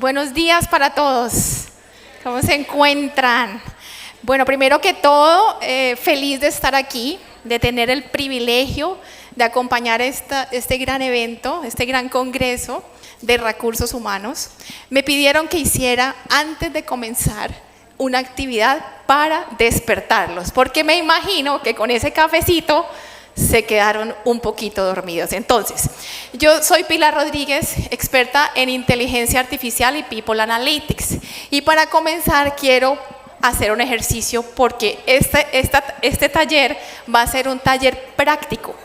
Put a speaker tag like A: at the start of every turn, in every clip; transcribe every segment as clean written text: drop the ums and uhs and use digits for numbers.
A: Buenos días para todos. ¿Cómo se encuentran? Bueno, primero que todo, feliz de estar aquí, de tener el privilegio de acompañar este gran evento, este gran congreso de recursos humanos. Me pidieron que hiciera, antes de comenzar, una actividad para despertarlos, porque me imagino que con ese cafecito se quedaron un poquito dormidos. Entonces, yo soy Pilar Rodríguez, experta en inteligencia artificial y People Analytics. Y para comenzar quiero hacer un ejercicio porque este taller va a ser un taller práctico.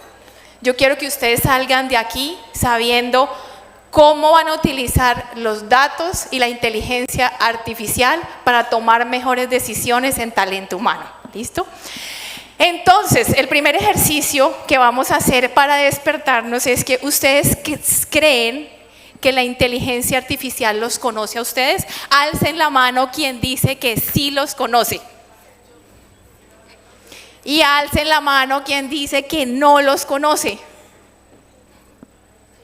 A: Yo quiero que ustedes salgan de aquí sabiendo cómo van a utilizar los datos y la inteligencia artificial para tomar mejores decisiones en talento humano. ¿Listo? Entonces, el primer ejercicio que vamos a hacer para despertarnos es que ustedes creen que la inteligencia artificial los conoce a ustedes. Alcen la mano quien dice que sí los conoce. Y alcen la mano quien dice que no los conoce.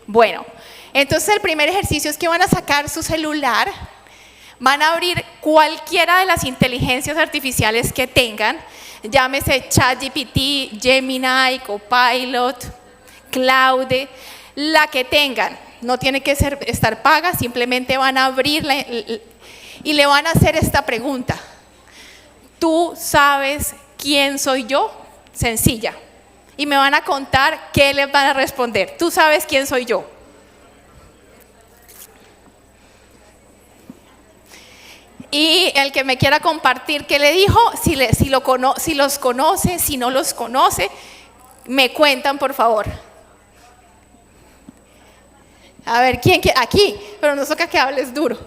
A: Bueno, entonces el primer ejercicio es que van a sacar su celular, van a abrir cualquiera de las inteligencias artificiales que tengan, llámese ChatGPT, Gemini, Copilot, Claude, la que tengan. No tiene que estar paga, simplemente van a abrirla y le van a hacer esta pregunta. ¿Tú sabes quién soy yo? Sencilla. Y me van a contar qué les van a responder. ¿Tú sabes quién soy yo? Y el que me quiera compartir qué le dijo, si los conoce, si no los conoce, me cuentan por favor. A ver, ¿quién? Aquí, pero nos toca que hables duro.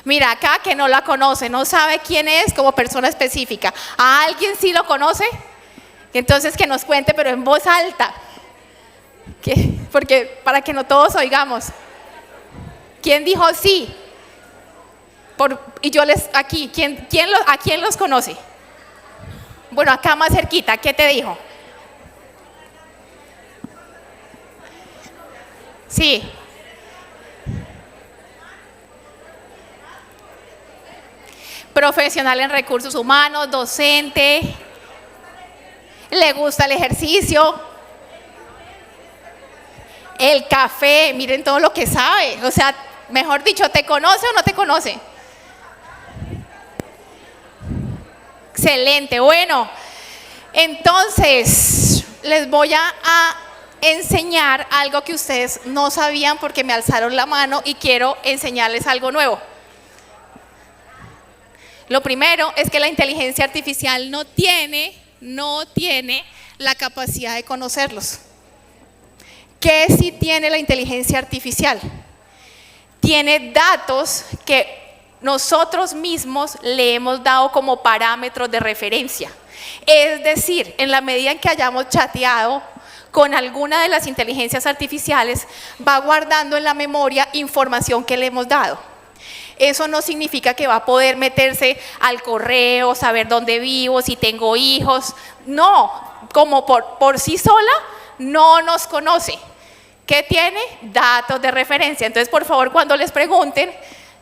A: Mira, acá que no la conoce, no sabe quién es como persona específica. ¿A alguien sí lo conoce? Entonces que nos cuente, pero en voz alta. Porque para que no todos oigamos. ¿Quién dijo sí? Y yo aquí, ¿a quién los conoce? Bueno, acá más cerquita, ¿qué te dijo? Sí. Profesional en recursos humanos, docente, le gusta el ejercicio, el café, miren todo lo que sabe. O sea, mejor dicho, ¿te conoce o no te conoce? Excelente, bueno, entonces les voy a enseñar algo que ustedes no sabían porque me alzaron la mano y quiero enseñarles algo nuevo. Lo primero es que la inteligencia artificial no tiene la capacidad de conocerlos. ¿Qué sí tiene la inteligencia artificial? Tiene datos que nosotros mismos le hemos dado como parámetros de referencia. Es decir, en la medida en que hayamos chateado con alguna de las inteligencias artificiales, va guardando en la memoria información que le hemos dado. Eso no significa que va a poder meterse al correo, saber dónde vivo, si tengo hijos. No, como por sí sola no nos conoce. ¿Qué tiene? Datos de referencia. Entonces, por favor, cuando les pregunten,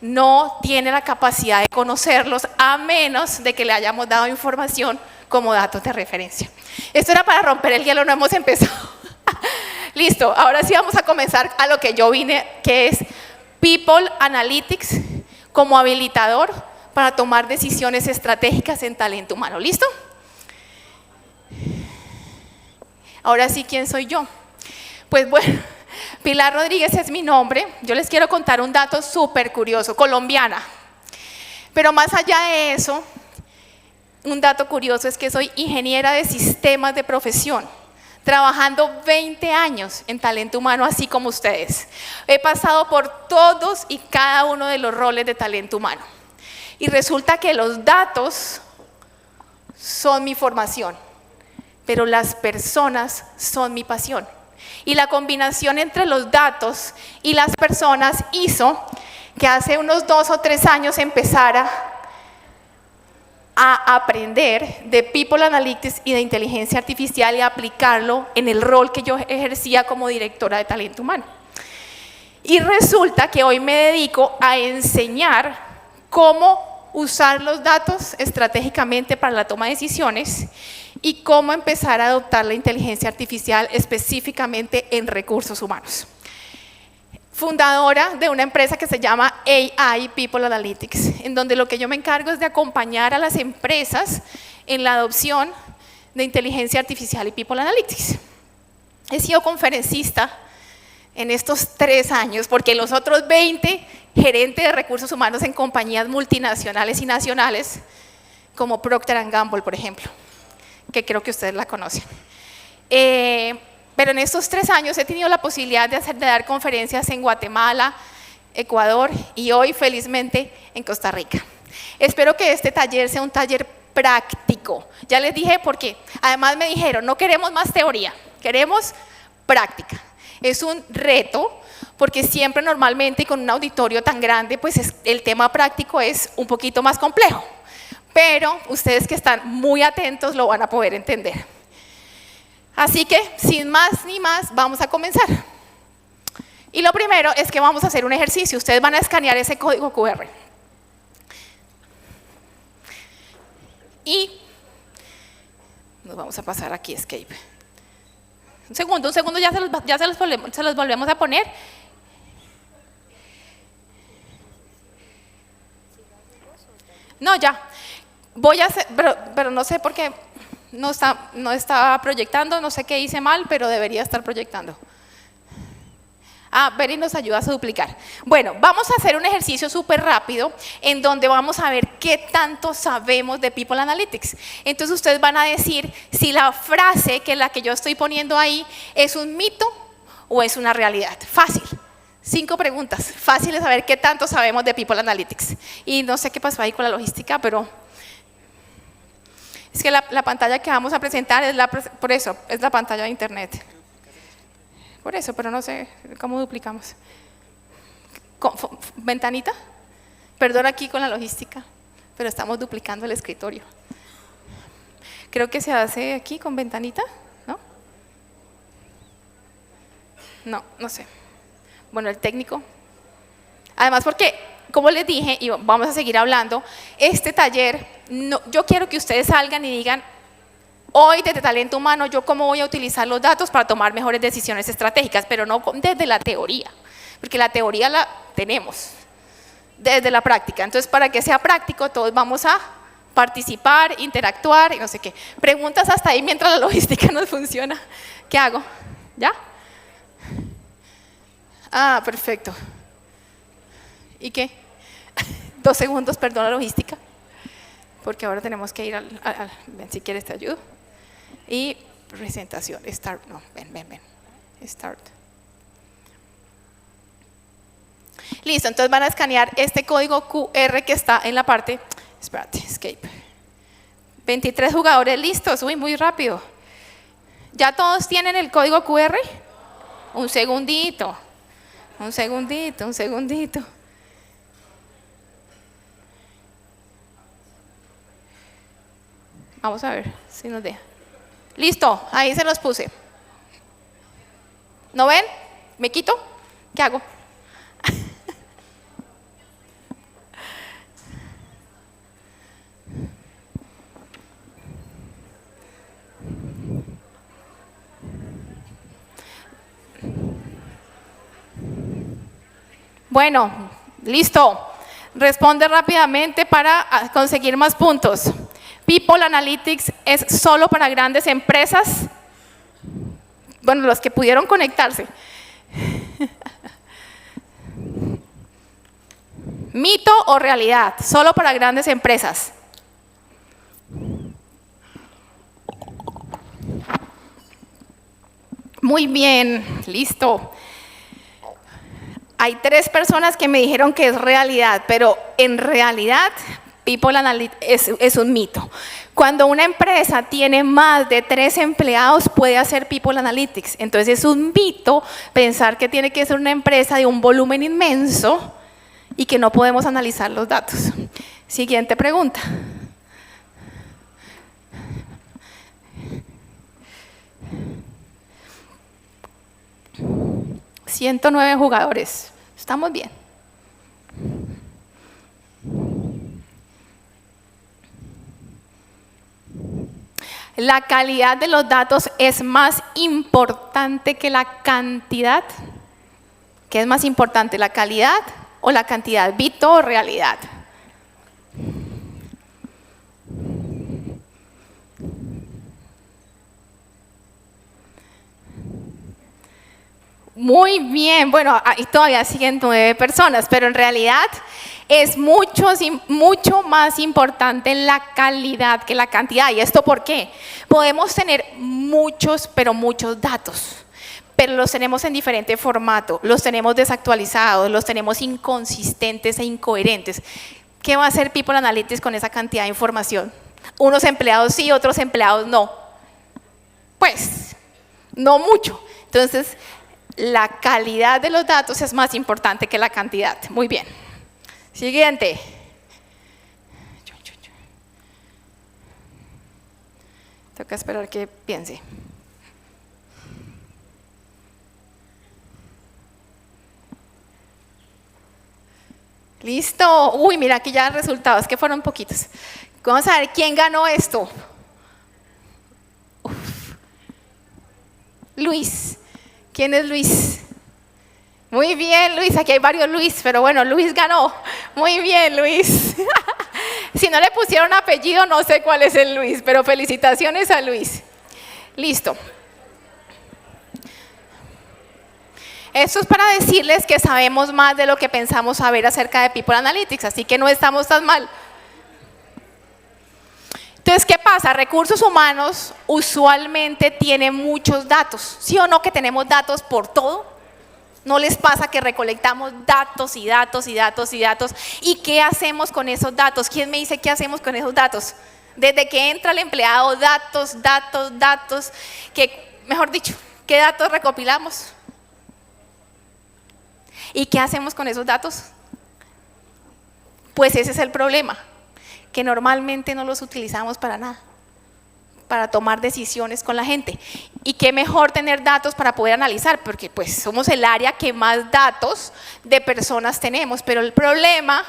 A: no tiene la capacidad de conocerlos a menos de que le hayamos dado información como datos de referencia. Esto era para romper el hielo, no hemos empezado. Listo, ahora sí vamos a comenzar a lo que yo vine, que es People Analytics como habilitador para tomar decisiones estratégicas en talento humano. ¿Listo? Ahora sí, ¿quién soy yo? Pues bueno, Pilar Rodríguez es mi nombre. Yo les quiero contar un dato súper curioso, colombiana. Pero más allá de eso, un dato curioso es que soy ingeniera de sistemas de profesión, trabajando 20 años en talento humano, así como ustedes. He pasado por todos y cada uno de los roles de talento humano. Y resulta que los datos son mi formación, pero las personas son mi pasión. Y la combinación entre los datos y las personas hizo que hace unos 2 o 3 años empezara a aprender de People Analytics y de inteligencia artificial y aplicarlo en el rol que yo ejercía como directora de talento humano. Y resulta que hoy me dedico a enseñar cómo usar los datos estratégicamente para la toma de decisiones y cómo empezar a adoptar la inteligencia artificial específicamente en recursos humanos. Fundadora de una empresa que se llama AI People Analytics, en donde lo que yo me encargo es de acompañar a las empresas en la adopción de inteligencia artificial y People Analytics. He sido conferencista en estos 3 años, porque los otros 20 gerentes de recursos humanos en compañías multinacionales y nacionales, como Procter & Gamble, por ejemplo, que creo que ustedes la conocen. Pero en estos 3 años he tenido la posibilidad de dar conferencias en Guatemala, Ecuador y hoy, felizmente, en Costa Rica. Espero que este taller sea un taller práctico. Ya les dije porque además me dijeron, no queremos más teoría, queremos práctica. Es un reto porque siempre normalmente y con un auditorio tan grande, pues el tema práctico es un poquito más complejo. Pero ustedes que están muy atentos lo van a poder entender. Así que, sin más ni más, vamos a comenzar. Y lo primero es que vamos a hacer un ejercicio. Ustedes van a escanear ese código QR. Y nos vamos a pasar aquí Escape. Un segundo, ya se los volvemos a poner. No, ya. Voy a hacer, pero no sé por qué no está proyectando, no sé qué hice mal, pero debería estar proyectando. Beri nos ayuda a duplicar. Bueno, vamos a hacer un ejercicio súper rápido en donde vamos a ver qué tanto sabemos de People Analytics. Entonces ustedes van a decir si la frase que la que yo estoy poniendo ahí es un mito o es una realidad. Fácil. 5 preguntas. Fácil de saber qué tanto sabemos de People Analytics. Y no sé qué pasó ahí con la logística, pero es que la pantalla que vamos a presentar es por eso, es la pantalla de internet. Por eso, pero no sé cómo duplicamos. ¿Ventanita? Perdón aquí con la logística, pero estamos duplicando el escritorio. Creo que se hace aquí con ventanita, ¿no? No sé. Bueno, el técnico. Además porque, como les dije, y vamos a seguir hablando, este taller, yo quiero que ustedes salgan y digan, hoy desde talento humano, yo cómo voy a utilizar los datos para tomar mejores decisiones estratégicas, pero no desde la teoría, porque la teoría la tenemos, desde la práctica. Entonces, para que sea práctico, todos vamos a participar, interactuar y no sé qué. Preguntas hasta ahí mientras la logística no funciona. ¿Qué hago? ¿Ya? Perfecto. ¿Y qué? 2 segundos, perdón la logística, porque ahora tenemos que ir ven, si quieres te ayudo. Y presentación, start, no, ven, start. Listo, entonces van a escanear este código QR que está en la parte, espérate, escape. 23 jugadores listos, uy, muy rápido. ¿Ya todos tienen el código QR? Un segundito. Vamos a ver si nos deja. Listo, ahí se los puse. ¿No ven? ¿Me quito? ¿Qué hago? Bueno, listo. Responde rápidamente para conseguir más puntos. People Analytics es solo para grandes empresas. Bueno, los que pudieron conectarse. ¿Mito o realidad? Solo para grandes empresas. Muy bien, listo. Hay 3 personas que me dijeron que es realidad, pero en realidad People Analytics es un mito. Cuando una empresa tiene más de 3 empleados puede hacer People Analytics. Entonces es un mito pensar que tiene que ser una empresa de un volumen inmenso y que no podemos analizar los datos. Siguiente pregunta. 109 jugadores. Estamos bien. La calidad de los datos es más importante que la cantidad. ¿Qué es más importante, la calidad o la cantidad? ¿Mito o realidad? Muy bien, bueno, ahí todavía siguen 9 personas, pero en realidad es mucho más importante la calidad que la cantidad. ¿Y esto por qué? Podemos tener muchos, pero muchos datos, pero los tenemos en diferente formato, los tenemos desactualizados, los tenemos inconsistentes e incoherentes. ¿Qué va a hacer People Analytics con esa cantidad de información? Unos empleados sí, otros empleados no. Pues, no mucho. Entonces, la calidad de los datos es más importante que la cantidad. Muy bien. Siguiente. Toca esperar que piense. Listo. Uy, mira aquí ya resultados, que fueron poquitos. Vamos a ver quién ganó esto. Uf. Luis. ¿Quién es Luis? Muy bien, Luis. Aquí hay varios Luis, pero bueno, Luis ganó. Muy bien, Luis. Si no le pusieron apellido, no sé cuál es el Luis, pero felicitaciones a Luis. Listo. Esto es para decirles que sabemos más de lo que pensamos saber acerca de People Analytics, así que no estamos tan mal. Entonces, ¿qué pasa? Recursos humanos usualmente tienen muchos datos. ¿Sí o no que tenemos datos por todo? ¿No les pasa que recolectamos datos y datos y datos y datos? ¿Y qué hacemos con esos datos? ¿Quién me dice qué hacemos con esos datos? Desde que entra el empleado, datos, mejor dicho, ¿qué datos recopilamos? ¿Y qué hacemos con esos datos? Pues ese es el problema, que normalmente no los utilizamos para nada, para tomar decisiones con la gente. Y qué mejor tener datos para poder analizar, porque pues somos el área que más datos de personas tenemos, pero el problema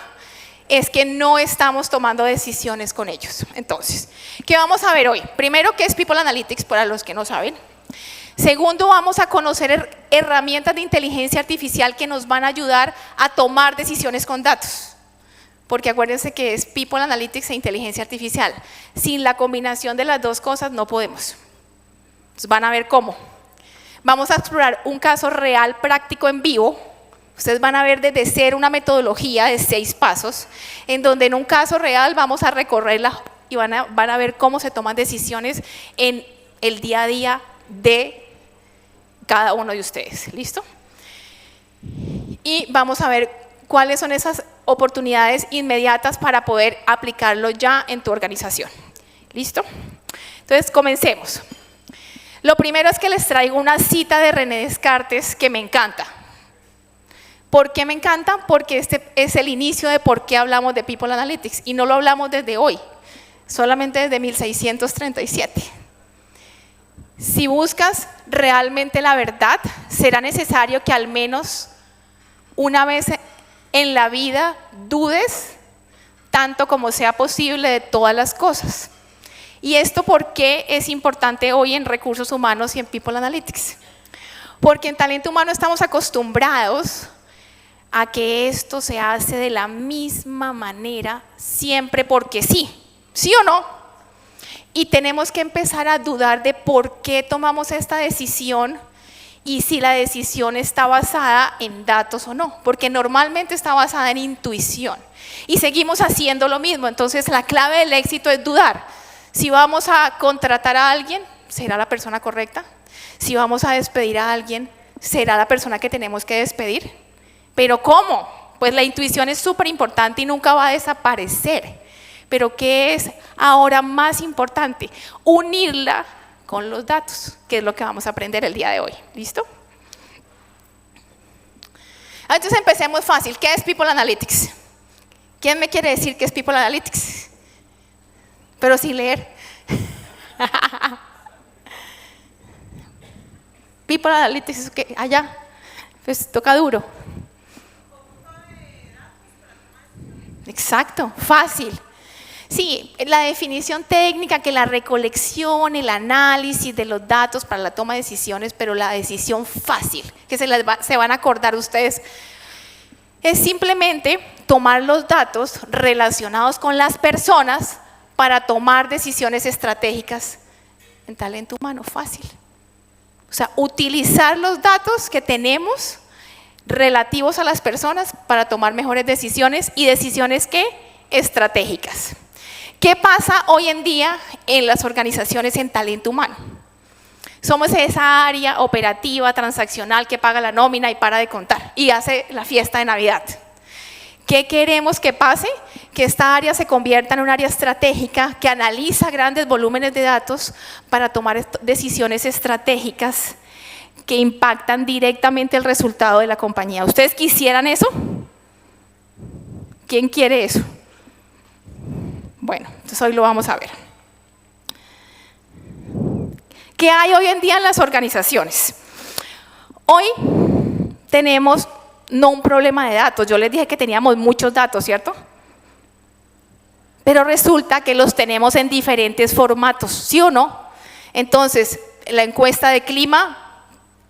A: es que no estamos tomando decisiones con ellos. Entonces, ¿qué vamos a ver hoy? Primero, ¿qué es People Analytics para los que no saben? Segundo, vamos a conocer herramientas de inteligencia artificial que nos van a ayudar a tomar decisiones con datos. Porque acuérdense que es People Analytics e inteligencia artificial. Sin la combinación de las dos cosas no podemos. Entonces van a ver cómo. Vamos a explorar un caso real práctico en vivo. Ustedes van a ver desde cero una metodología de 6 pasos, en donde en un caso real vamos a recorrerla y van a ver cómo se toman decisiones en el día a día de cada uno de ustedes. ¿Listo? Y vamos a ver cuáles son esas oportunidades inmediatas para poder aplicarlo ya en tu organización. ¿Listo? Entonces, comencemos. Lo primero es que les traigo una cita de René Descartes que me encanta. ¿Por qué me encanta? Porque este es el inicio de por qué hablamos de People Analytics y no lo hablamos desde hoy, solamente desde 1637. Si buscas realmente la verdad, será necesario que al menos una vez en la vida dudes tanto como sea posible de todas las cosas. ¿Y esto por qué es importante hoy en recursos humanos y en People Analytics? Porque en talento humano estamos acostumbrados a que esto se hace de la misma manera siempre porque sí, ¿sí o no? Y tenemos que empezar a dudar de por qué tomamos esta decisión y si la decisión está basada en datos o no, porque normalmente está basada en intuición y seguimos haciendo lo mismo. Entonces la clave del éxito es dudar. Si vamos a contratar a alguien, ¿será la persona correcta? Si vamos a despedir a alguien, ¿será la persona que tenemos que despedir? ¿Pero cómo? Pues la intuición es súper importante y nunca va a desaparecer. Pero ¿qué es ahora más importante? Unirla con los datos, que es lo que vamos a aprender el día de hoy. ¿Listo? Entonces empecemos fácil. ¿Qué es People Analytics? ¿Quién me quiere decir qué es People Analytics? Pero sin leer. People Analytics es que allá. Pues toca duro. Exacto, fácil. Sí, la definición técnica, que la recolección, el análisis de los datos para la toma de decisiones, pero la decisión fácil, que se van a acordar ustedes, es simplemente tomar los datos relacionados con las personas para tomar decisiones estratégicas en talento humano, fácil. O sea, utilizar los datos que tenemos relativos a las personas para tomar mejores decisiones y decisiones ¿qué? Estratégicas. ¿Qué pasa hoy en día en las organizaciones en talento humano? Somos esa área operativa, transaccional que paga la nómina y para de contar y hace la fiesta de Navidad. ¿Qué queremos que pase? Que esta área se convierta en un área estratégica que analiza grandes volúmenes de datos para tomar decisiones estratégicas que impactan directamente el resultado de la compañía. ¿Ustedes quisieran eso? ¿Quién quiere eso? Bueno, entonces hoy lo vamos a ver. ¿Qué hay hoy en día en las organizaciones? Hoy tenemos no un problema de datos. Yo les dije que teníamos muchos datos, ¿cierto? Pero resulta que los tenemos en diferentes formatos, ¿sí o no? Entonces, la encuesta de clima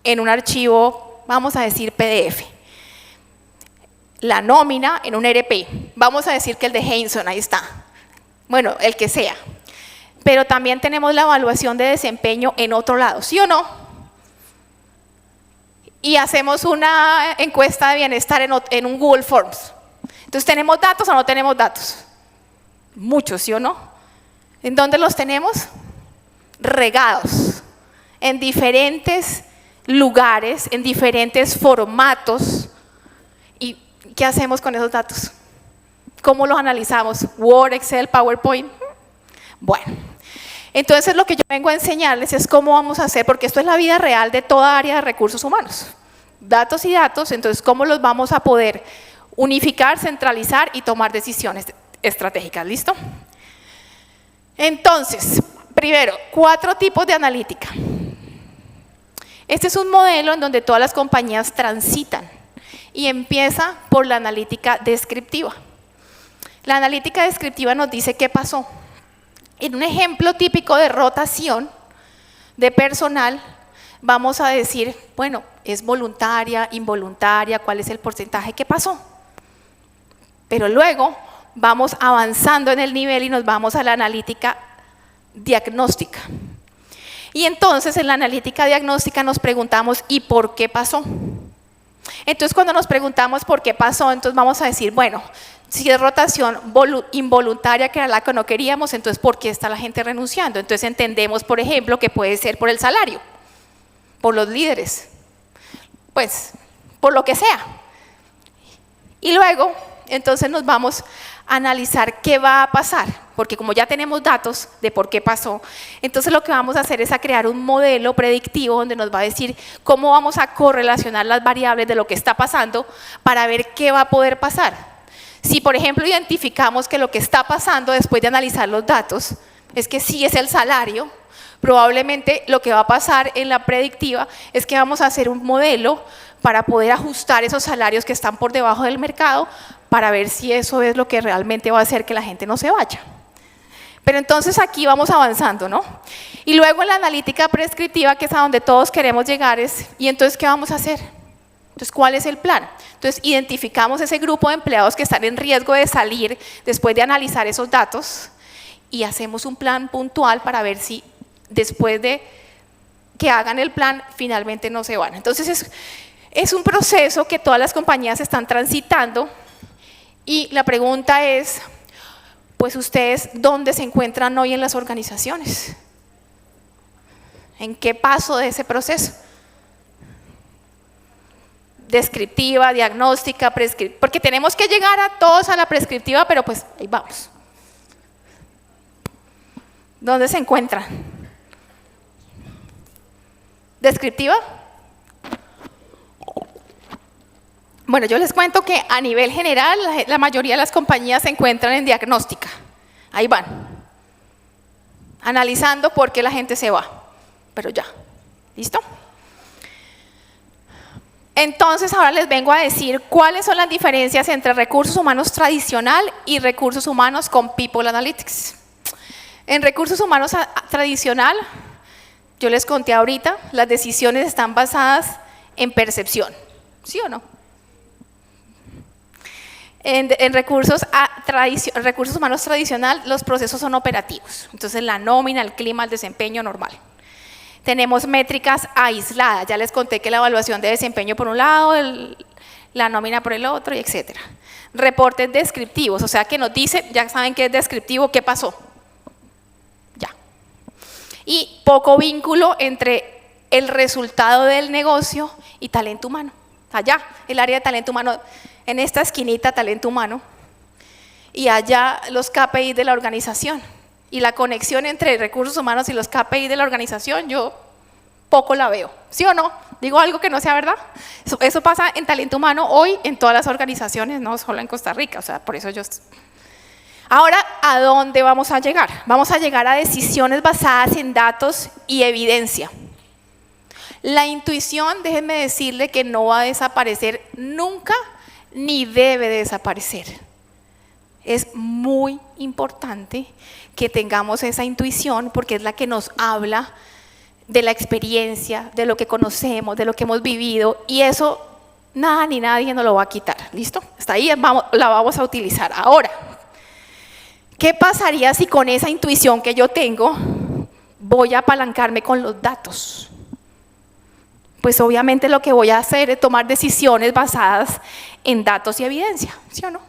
A: en un archivo, vamos a decir PDF. La nómina en un ERP. Vamos a decir que el de Heinsohn, ahí está. Bueno, el que sea. Pero también tenemos la evaluación de desempeño en otro lado, ¿sí o no? Y hacemos una encuesta de bienestar en un Google Forms. Entonces, ¿tenemos datos o no tenemos datos? Muchos, ¿sí o no? ¿En dónde los tenemos? Regados, en diferentes lugares, en diferentes formatos. ¿Y qué hacemos con esos datos? ¿Cómo los analizamos? Word, Excel, PowerPoint. Bueno, entonces lo que yo vengo a enseñarles es cómo vamos a hacer, porque esto es la vida real de toda área de recursos humanos. Datos y datos, entonces cómo los vamos a poder unificar, centralizar y tomar decisiones estratégicas. ¿Listo? Entonces, primero, 4 tipos de analítica. Este es un modelo en donde todas las compañías transitan y empieza por la analítica descriptiva. La analítica descriptiva nos dice qué pasó. En un ejemplo típico de rotación de personal, vamos a decir, bueno, ¿es voluntaria, involuntaria? ¿Cuál es el porcentaje? ¿Qué pasó? Pero luego vamos avanzando en el nivel y nos vamos a la analítica diagnóstica. Y entonces en la analítica diagnóstica nos preguntamos, ¿y por qué pasó? Entonces cuando nos preguntamos por qué pasó, entonces vamos a decir, bueno, si es rotación involuntaria, que era la que no queríamos, entonces ¿por qué está la gente renunciando? Entonces entendemos, por ejemplo, que puede ser por el salario, por los líderes, pues por lo que sea. Y luego, entonces nos vamos a analizar qué va a pasar, porque como ya tenemos datos de por qué pasó, entonces lo que vamos a hacer es a crear un modelo predictivo donde nos va a decir cómo vamos a correlacionar las variables de lo que está pasando para ver qué va a poder pasar. Si, por ejemplo, identificamos que lo que está pasando después de analizar los datos es que sí es el salario, probablemente lo que va a pasar en la predictiva es que vamos a hacer un modelo para poder ajustar esos salarios que están por debajo del mercado para ver si eso es lo que realmente va a hacer que la gente no se vaya. Pero entonces aquí vamos avanzando, ¿no? Y luego en la analítica prescriptiva, que es a donde todos queremos llegar, ¿y entonces qué vamos a hacer? Entonces, ¿cuál es el plan? Entonces, identificamos ese grupo de empleados que están en riesgo de salir después de analizar esos datos y hacemos un plan puntual para ver si después de que hagan el plan, finalmente no se van. Entonces, es un proceso que todas las compañías están transitando y la pregunta es, pues ustedes, ¿dónde se encuentran hoy en las organizaciones? ¿En qué paso de ese proceso? Descriptiva, diagnóstica, prescriptiva, porque tenemos que llegar a todos a la prescriptiva, pero pues ahí vamos. ¿Dónde se encuentran? ¿Descriptiva? Bueno, yo les cuento que a nivel general la mayoría de las compañías se encuentran en diagnóstica. Ahí van, analizando por qué la gente se va, pero ya, ¿listo? Entonces ahora les vengo a decir cuáles son las diferencias entre recursos humanos tradicional y recursos humanos con People Analytics. En recursos humanos tradicional, yo les conté ahorita, las decisiones están basadas en percepción, ¿sí o no? En recursos humanos tradicional, los procesos son operativos. Entonces, la nómina, el clima, el desempeño normal. Tenemos métricas aisladas. Ya les conté que la evaluación de desempeño por un lado, la nómina por el otro, y etcétera. Reportes descriptivos, o sea que nos dicen, ya saben qué es descriptivo, qué pasó. Ya. Y poco vínculo entre el resultado del negocio y talento humano. Allá, el área de talento humano, en esta esquinita, talento humano, y allá los KPI de la organización. Y la conexión entre recursos humanos y los KPI de la organización, yo poco la veo. ¿Sí o no? ¿Digo algo que no sea verdad? Eso pasa en talento humano hoy en todas las organizaciones, no solo en Costa Rica. O sea, por eso yo... Ahora, ¿a dónde vamos a llegar? Vamos a llegar a decisiones basadas en datos y evidencia. La intuición, déjenme decirle que no va a desaparecer nunca, ni debe desaparecer. Es muy importante que tengamos esa intuición porque es la que nos habla de la experiencia, de lo que conocemos, de lo que hemos vivido, y eso nada ni nadie nos lo va a quitar. ¿Listo? Hasta ahí la vamos a utilizar. Ahora, ¿qué pasaría si con esa intuición que yo tengo voy a apalancarme con los datos? Pues obviamente lo que voy a hacer es tomar decisiones basadas en datos y evidencia, ¿sí o no?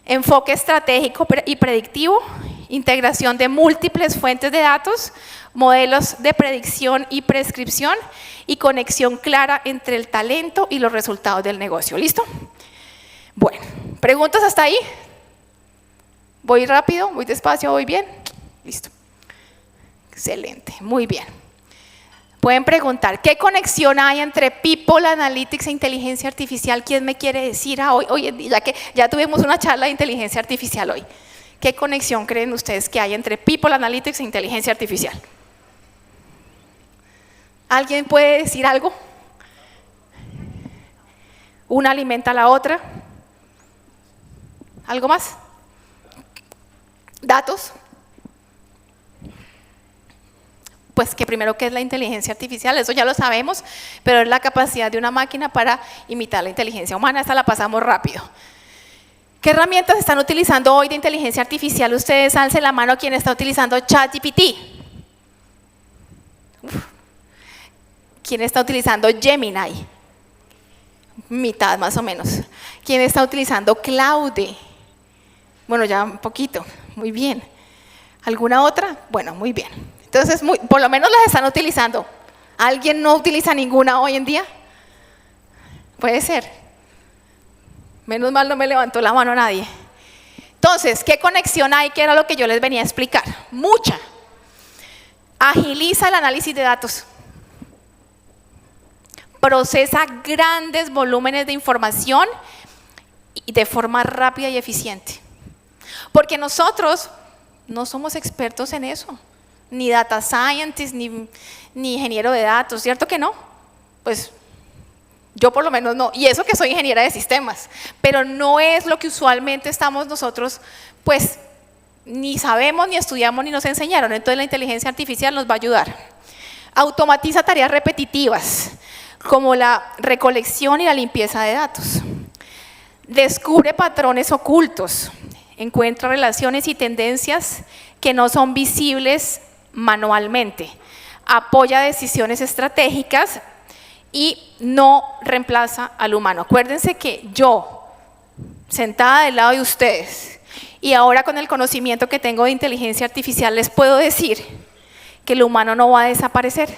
A: Enfoque estratégico y predictivo, integración de múltiples fuentes de datos, modelos de predicción y prescripción y conexión clara entre el talento y los resultados del negocio. ¿Listo? Bueno, ¿preguntas hasta ahí? ¿Voy rápido? ¿Voy despacio? ¿Voy bien? Listo. Excelente, muy bien. Pueden preguntar, ¿qué conexión hay entre People Analytics e inteligencia artificial? ¿Quién me quiere decir hoy, ya que ya tuvimos una charla de inteligencia artificial hoy? ¿Qué conexión creen ustedes que hay entre People Analytics e inteligencia artificial? ¿Alguien puede decir algo? ¿Una alimenta a la otra? ¿Algo más? ¿Datos? Pues que primero, ¿qué es la inteligencia artificial? Eso ya lo sabemos, pero es la capacidad de una máquina para imitar la inteligencia humana. Esta la pasamos rápido. ¿Qué herramientas están utilizando hoy de inteligencia artificial? Ustedes alcen la mano quien está utilizando ChatGPT. ¿Quién está utilizando Gemini? Mitad más o menos. ¿Quién está utilizando Claude? Bueno, ya un poquito. Muy bien. ¿Alguna otra? Bueno, muy bien. Entonces, por lo menos las están utilizando. ¿Alguien no utiliza ninguna hoy en día? Puede ser. Menos mal no me levantó la mano nadie. Entonces, ¿qué conexión hay? ¿Qué era lo que yo les venía a explicar? Mucha. Agiliza el análisis de datos. Procesa grandes volúmenes de información y de forma rápida y eficiente. Porque nosotros no somos expertos en eso. Ni data scientist, ni ingeniero de datos, ¿cierto que no? Pues yo por lo menos no, y eso que soy ingeniera de sistemas, pero no es lo que usualmente estamos nosotros, pues ni sabemos, ni estudiamos, ni nos enseñaron. Entonces la inteligencia artificial nos va a ayudar. Automatiza tareas repetitivas, como la recolección y la limpieza de datos. Descubre patrones ocultos, encuentra relaciones y tendencias que no son visibles manualmente, apoya decisiones estratégicas y no reemplaza al humano. Acuérdense que yo, sentada del lado de ustedes, y ahora con el conocimiento que tengo de inteligencia artificial, les puedo decir que el humano no va a desaparecer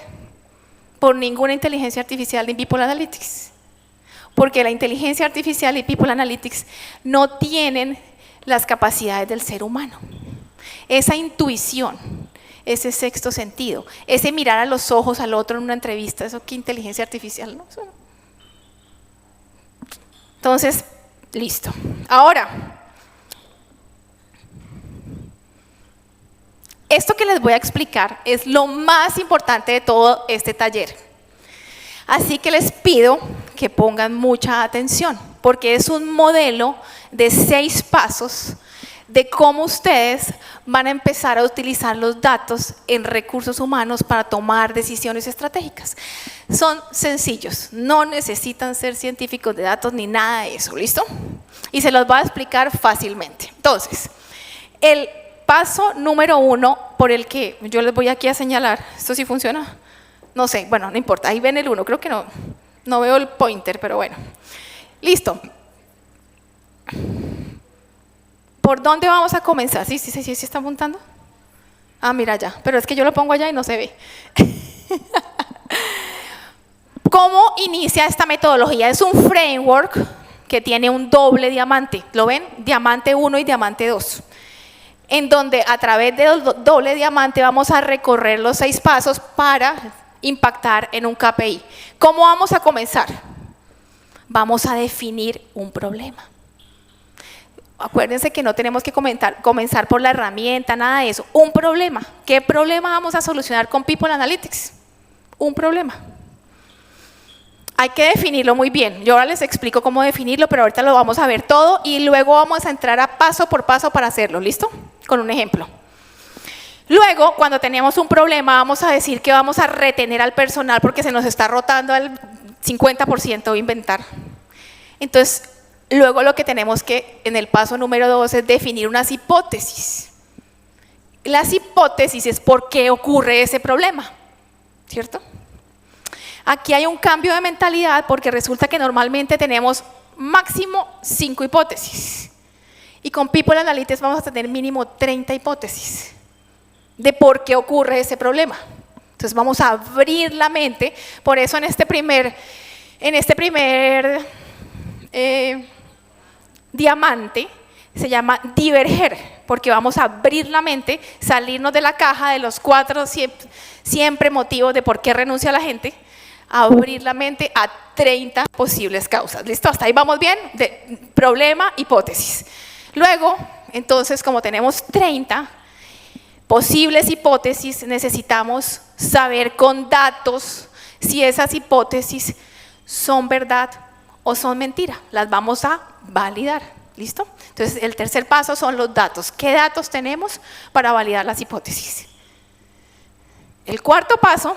A: por ninguna inteligencia artificial ni People Analytics, porque la inteligencia artificial y People Analytics no tienen las capacidades del ser humano. Esa intuición, ese sexto sentido, ese mirar a los ojos al otro en una entrevista, eso qué inteligencia artificial, ¿no? Entonces, listo. Ahora, esto que les voy a explicar es lo más importante de todo este taller. Así que les pido que que pongan mucha atención, porque es un modelo de 6 pasos de cómo ustedes van a empezar a utilizar los datos en recursos humanos para tomar decisiones estratégicas. Son sencillos, no necesitan ser científicos de datos ni nada de eso, ¿listo? Y se los voy a explicar fácilmente. Entonces, el paso número 1 por el que yo les voy aquí a señalar, ¿esto sí funciona? No sé, bueno, no importa, ahí ven el 1, creo que no veo el pointer, pero bueno. Listo. ¿Por dónde vamos a comenzar? ¿Sí está apuntando? Ah, mira ya, pero es que yo lo pongo allá y no se ve. ¿Cómo inicia esta metodología? Es un framework que tiene un doble diamante. ¿Lo ven? Diamante 1 y diamante 2. En donde a través del doble diamante vamos a recorrer los 6 pasos para impactar en un KPI. ¿Cómo vamos a comenzar? Vamos a definir un problema. Acuérdense que no tenemos que comenzar por la herramienta, nada de eso. Un problema. ¿Qué problema vamos a solucionar con People Analytics? Un problema. Hay que definirlo muy bien. Yo ahora les explico cómo definirlo, pero ahorita lo vamos a ver todo y luego vamos a entrar a paso por paso para hacerlo. ¿Listo? Con un ejemplo. Luego, cuando tenemos un problema, vamos a decir que vamos a retener al personal porque se nos está rotando al 50%, voy a inventar. Entonces, luego lo que tenemos que, en el paso número 2, es definir unas hipótesis. Las hipótesis es por qué ocurre ese problema, ¿cierto? Aquí hay un cambio de mentalidad porque resulta que normalmente tenemos máximo 5 hipótesis. Y con People Analytics vamos a tener mínimo 30 hipótesis de por qué ocurre ese problema. Entonces vamos a abrir la mente, por eso en este primer diamante se llama diverger, porque vamos a abrir la mente, salirnos de la caja de los 4 siempre motivos de por qué renuncia la gente, abrir la mente a 30 posibles causas. ¿Listo? Hasta ahí vamos bien, de problema, hipótesis. Luego, entonces, como tenemos 30 posibles hipótesis, necesitamos saber con datos si esas hipótesis son verdad o son mentira. Las vamos a validar. ¿Listo? Entonces, el tercer paso son los datos. ¿Qué datos tenemos para validar las hipótesis? El cuarto paso,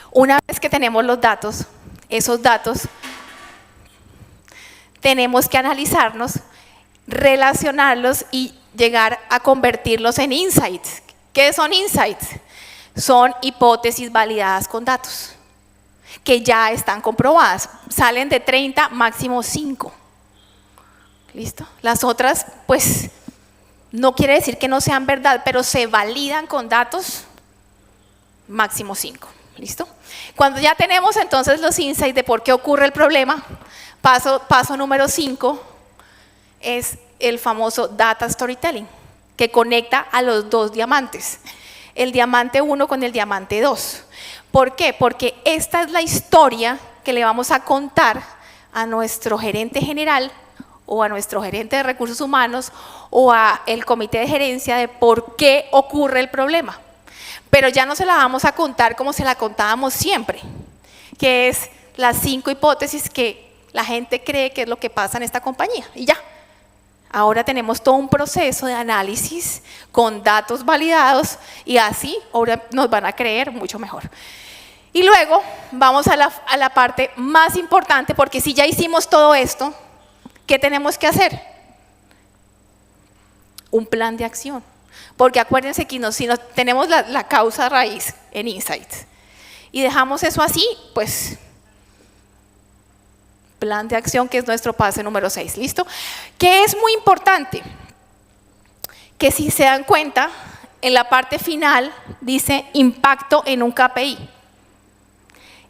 A: una vez que tenemos los datos, esos datos, tenemos que analizarlos, relacionarlos y llegar a convertirlos en insights. ¿Qué son insights? Son hipótesis validadas con datos, que ya están comprobadas. Salen de 30, máximo 5. ¿Listo? Las otras, pues, no quiere decir que no sean verdad, pero se validan con datos, máximo 5. ¿Listo? Cuando ya tenemos entonces los insights de por qué ocurre el problema, paso número 5 es el famoso Data Storytelling, que conecta a los 2 diamantes, el diamante 1 con el diamante 2. ¿Por qué? Porque esta es la historia que le vamos a contar a nuestro gerente general o a nuestro gerente de recursos humanos o a el comité de gerencia de por qué ocurre el problema. Pero ya no se la vamos a contar como se la contábamos siempre, que es las 5 hipótesis que la gente cree que es lo que pasa en esta compañía y ya. Ahora tenemos todo un proceso de análisis con datos validados y así ahora nos van a creer mucho mejor. Y luego vamos a la parte más importante, porque si ya hicimos todo esto, ¿qué tenemos que hacer? Un plan de acción. Porque acuérdense que si tenemos la causa raíz en Insights y dejamos eso así, pues plan de acción, que es nuestro paso número 6. ¿Listo? Que es muy importante que, si se dan cuenta, en la parte final dice impacto en un KPI.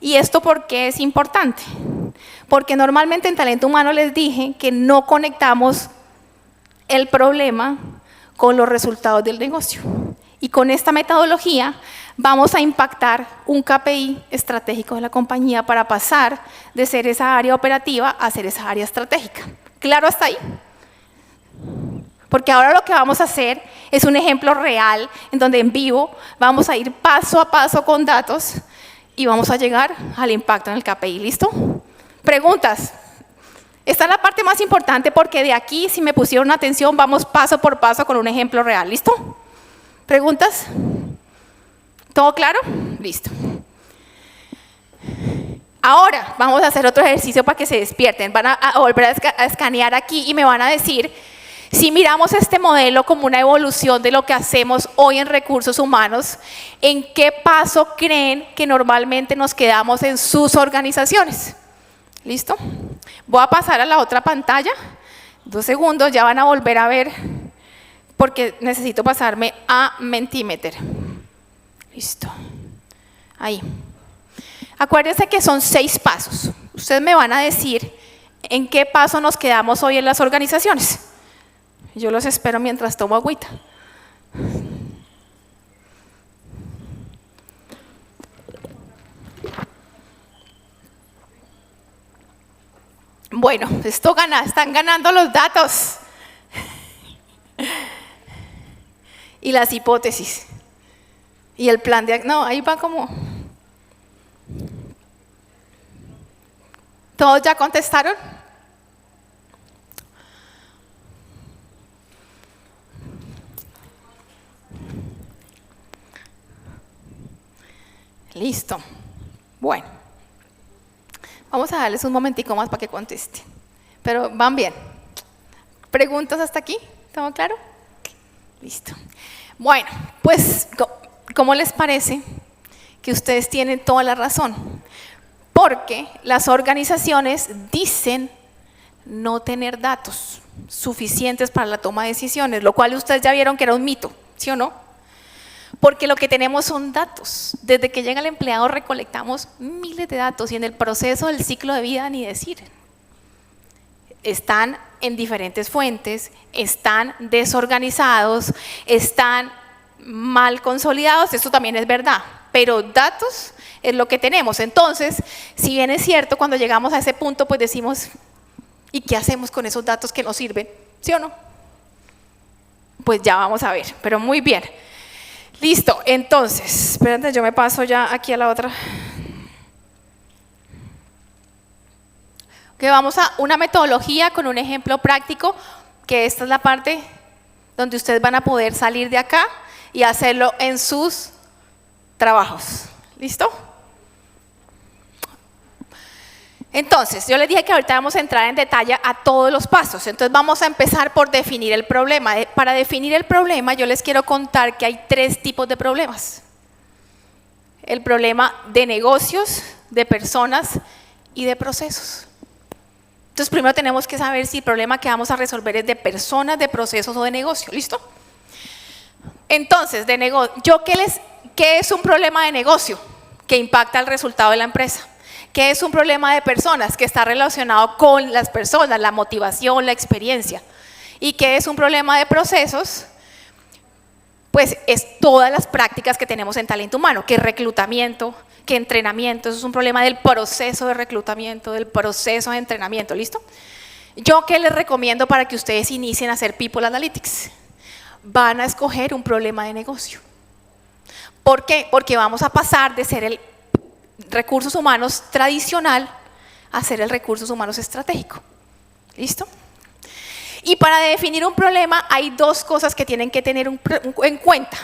A: ¿Y esto por qué es importante? Porque normalmente en talento humano les dije que no conectamos el problema con los resultados del negocio. Y con esta metodología vamos a impactar un KPI estratégico de la compañía para pasar de ser esa área operativa a ser esa área estratégica. ¿Claro hasta ahí? Porque ahora lo que vamos a hacer es un ejemplo real en donde en vivo vamos a ir paso a paso con datos y vamos a llegar al impacto en el KPI. ¿Listo? Preguntas. Esta es la parte más importante porque de aquí, si me pusieron atención, vamos paso por paso con un ejemplo real. ¿Listo? ¿Preguntas? ¿Todo claro? Listo. Ahora vamos a hacer otro ejercicio para que se despierten. Van a volver a escanear aquí y me van a decir si miramos este modelo como una evolución de lo que hacemos hoy en recursos humanos, ¿en qué paso creen que normalmente nos quedamos en sus organizaciones? ¿Listo? Voy a pasar a la otra pantalla. 2 segundos, ya van a volver a ver porque necesito pasarme a Mentimeter. Listo. Ahí. Acuérdense que son 6 pasos. Ustedes me van a decir en qué paso nos quedamos hoy en las organizaciones. Yo los espero mientras tomo agüita. Bueno, están ganando los datos y las hipótesis y el plan de... No, ahí va como... ¿Todos ya contestaron? Listo. Bueno, vamos a darles un momentico más para que contesten. Pero van bien. ¿Preguntas hasta aquí? ¿Todo claro? Listo. Bueno, pues, ¿cómo les parece que ustedes tienen toda la razón? Porque las organizaciones dicen no tener datos suficientes para la toma de decisiones, lo cual ustedes ya vieron que era un mito, ¿sí o no? Porque lo que tenemos son datos. Desde que llega el empleado recolectamos miles de datos y en el proceso del ciclo de vida ni decir. Están en diferentes fuentes, están desorganizados, están mal consolidados, eso también es verdad, pero datos es lo que tenemos. Entonces, si bien es cierto, cuando llegamos a ese punto, pues decimos, ¿y qué hacemos con esos datos que nos sirven? ¿Sí o no? Pues ya vamos a ver, pero muy bien. Listo, entonces, espérate, yo me paso ya aquí a la otra. Que vamos a una metodología con un ejemplo práctico, que esta es la parte donde ustedes van a poder salir de acá y hacerlo en sus trabajos. ¿Listo? Entonces, yo les dije que ahorita vamos a entrar en detalle a todos los pasos. Entonces, vamos a empezar por definir el problema. Para definir el problema, yo les quiero contar que hay 3 tipos de problemas. El problema de negocios, de personas y de procesos. Entonces, primero tenemos que saber si el problema que vamos a resolver es de personas, de procesos o de negocio. ¿Listo? Entonces, ¿qué es un problema de negocio? Que impacta el resultado de la empresa. ¿Qué es un problema de personas? Que está relacionado con las personas, la motivación, la experiencia. ¿Y qué es un problema de procesos? Pues es todas las prácticas que tenemos en talento humano, que reclutamiento, que entrenamiento. Eso es un problema del proceso de reclutamiento, del proceso de entrenamiento. ¿Listo? ¿Yo qué les recomiendo para que ustedes inicien a hacer People Analytics? Van a escoger un problema de negocio. ¿Por qué? Porque vamos a pasar de ser el recursos humanos tradicional a ser el recursos humanos estratégico. ¿Listo? Y para definir un problema hay 2 cosas que tienen que tener en cuenta.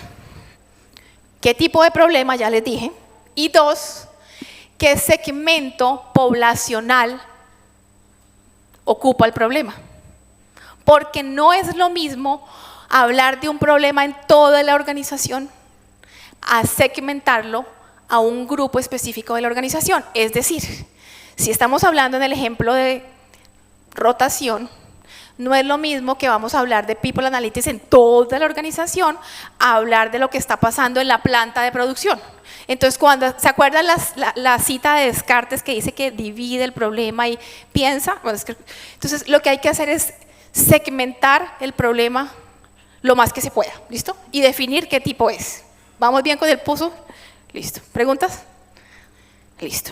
A: ¿Qué tipo de problema? Ya les dije. Y 2, ¿qué segmento poblacional ocupa el problema? Porque no es lo mismo hablar de un problema en toda la organización a segmentarlo a un grupo específico de la organización. Es decir, si estamos hablando en el ejemplo de rotación, no es lo mismo que vamos a hablar de People Analytics en toda la organización a hablar de lo que está pasando en la planta de producción. Entonces, cuando se acuerdan la cita de Descartes que dice que divide el problema y piensa, bueno, entonces lo que hay que hacer es segmentar el problema lo más que se pueda, ¿listo? Y definir qué tipo es. ¿Vamos bien con el puzzle? Listo. ¿Preguntas? Listo.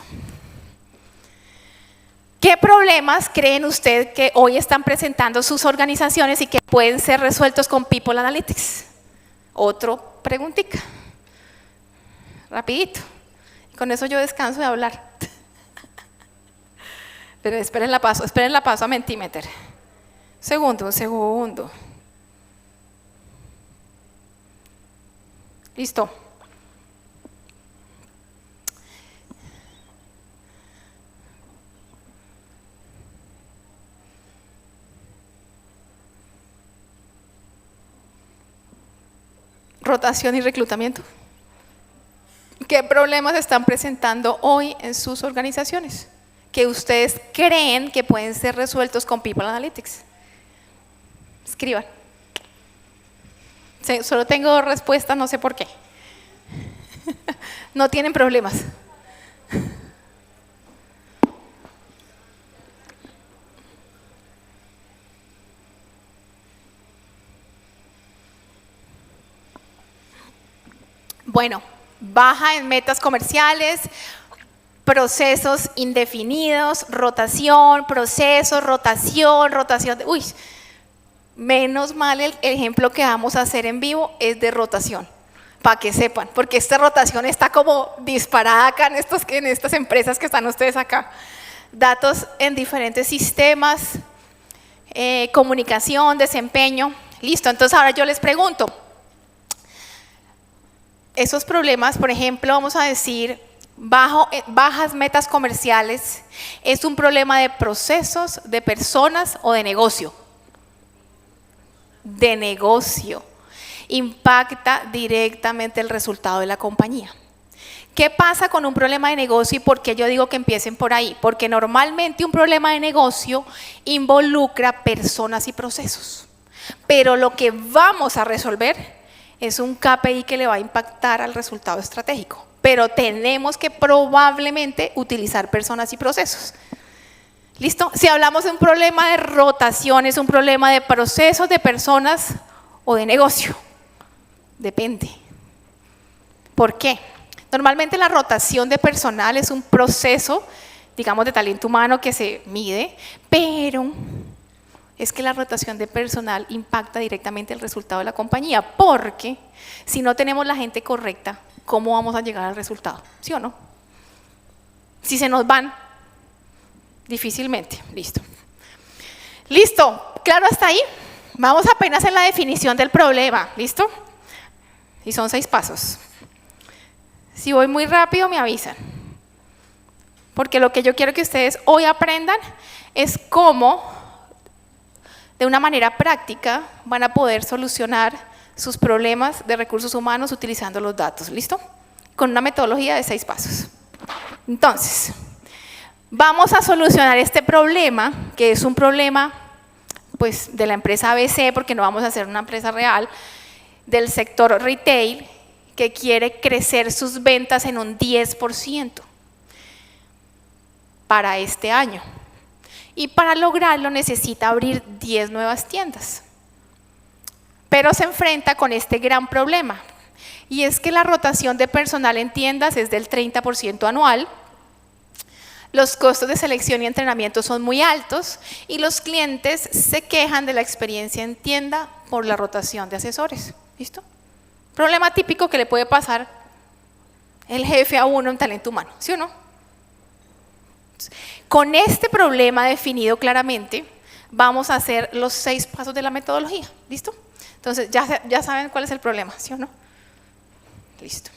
A: ¿Qué problemas creen ustedes que hoy están presentando sus organizaciones y que pueden ser resueltos con People Analytics? Otro preguntita. Rapidito. Con eso yo descanso de hablar. Pero esperen la paso a Mentimeter. Un segundo. Listo. Rotación y reclutamiento. ¿Qué problemas están presentando hoy en sus organizaciones que ustedes creen que pueden ser resueltos con People Analytics? Escriban. Solo tengo 2 respuestas, no sé por qué. No tienen problemas. Bueno, baja en metas comerciales, procesos indefinidos, rotación. Uy, menos mal el ejemplo que vamos a hacer en vivo es de rotación, para que sepan, porque esta rotación está como disparada acá en estas empresas que están ustedes acá. Datos en diferentes sistemas, comunicación, desempeño. Listo, entonces ahora yo les pregunto, esos problemas, por ejemplo, vamos a decir, bajas metas comerciales, ¿es un problema de procesos, de personas o de negocio? De negocio. Impacta directamente el resultado de la compañía. ¿Qué pasa con un problema de negocio y por qué yo digo que empiecen por ahí? Porque normalmente un problema de negocio involucra personas y procesos. Pero lo que vamos a resolver es un KPI que le va a impactar al resultado estratégico. Pero tenemos que probablemente utilizar personas y procesos. ¿Listo? Si hablamos de un problema de rotación, ¿es un problema de procesos, de personas o de negocio? Depende. ¿Por qué? Normalmente la rotación de personal es un proceso, digamos, de talento humano que se mide, pero es que la rotación de personal impacta directamente el resultado de la compañía, porque si no tenemos la gente correcta, ¿cómo vamos a llegar al resultado? ¿Sí o no? Si se nos van, difícilmente. Listo. ¿Listo? ¿Claro hasta ahí? Vamos apenas en la definición del problema. ¿Listo? Y son 6 pasos. Si voy muy rápido, me avisan. Porque lo que yo quiero que ustedes hoy aprendan es cómo, de una manera práctica, van a poder solucionar sus problemas de recursos humanos utilizando los datos. ¿Listo? Con una metodología de 6 pasos. Entonces, vamos a solucionar este problema, que es un problema pues, de la empresa ABC, porque no vamos a hacer una empresa real, del sector retail, que quiere crecer sus ventas en un 10% para este año. Y para lograrlo necesita abrir 10 nuevas tiendas. Pero se enfrenta con este gran problema, y es que la rotación de personal en tiendas es del 30% anual, los costos de selección y entrenamiento son muy altos y los clientes se quejan de la experiencia en tienda por la rotación de asesores. ¿Listo? Problema típico que le puede pasar el jefe a uno en talento humano, ¿sí o no? Con este problema definido claramente, vamos a hacer los 6 pasos de la metodología. ¿Listo? Entonces, ya saben cuál es el problema, ¿sí o no? Listo.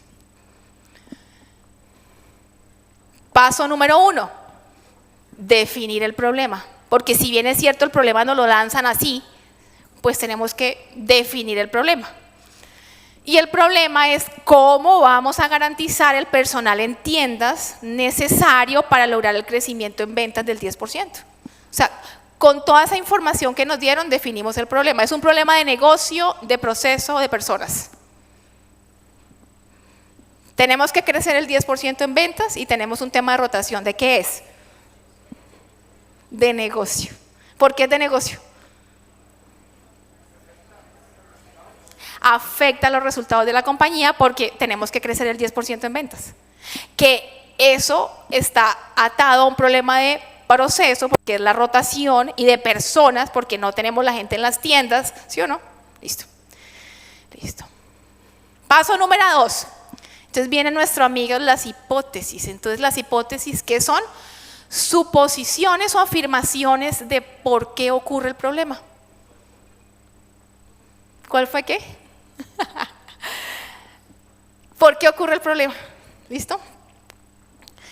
A: Paso número 1, definir el problema. Porque si bien es cierto el problema nos lo lanzan así, pues tenemos que definir el problema. Y el problema es cómo vamos a garantizar el personal en tiendas necesario para lograr el crecimiento en ventas del 10%. O sea, con toda esa información que nos dieron, definimos el problema. Es un problema de negocio, de proceso, de personas. Tenemos que crecer el 10% en ventas y tenemos un tema de rotación. ¿De qué es? De negocio. ¿Por qué es de negocio? Afecta los resultados de la compañía porque tenemos que crecer el 10% en ventas. Que eso está atado a un problema de proceso, porque es la rotación, y de personas, porque no tenemos la gente en las tiendas, ¿sí o no? Listo. Listo. Paso número 2. Entonces vienen nuestros amigos las hipótesis. Entonces las hipótesis, ¿qué son? suposiciones o afirmaciones de por qué ocurre el problema. ¿Cuál fue qué? ¿Por qué ocurre el problema? ¿Listo?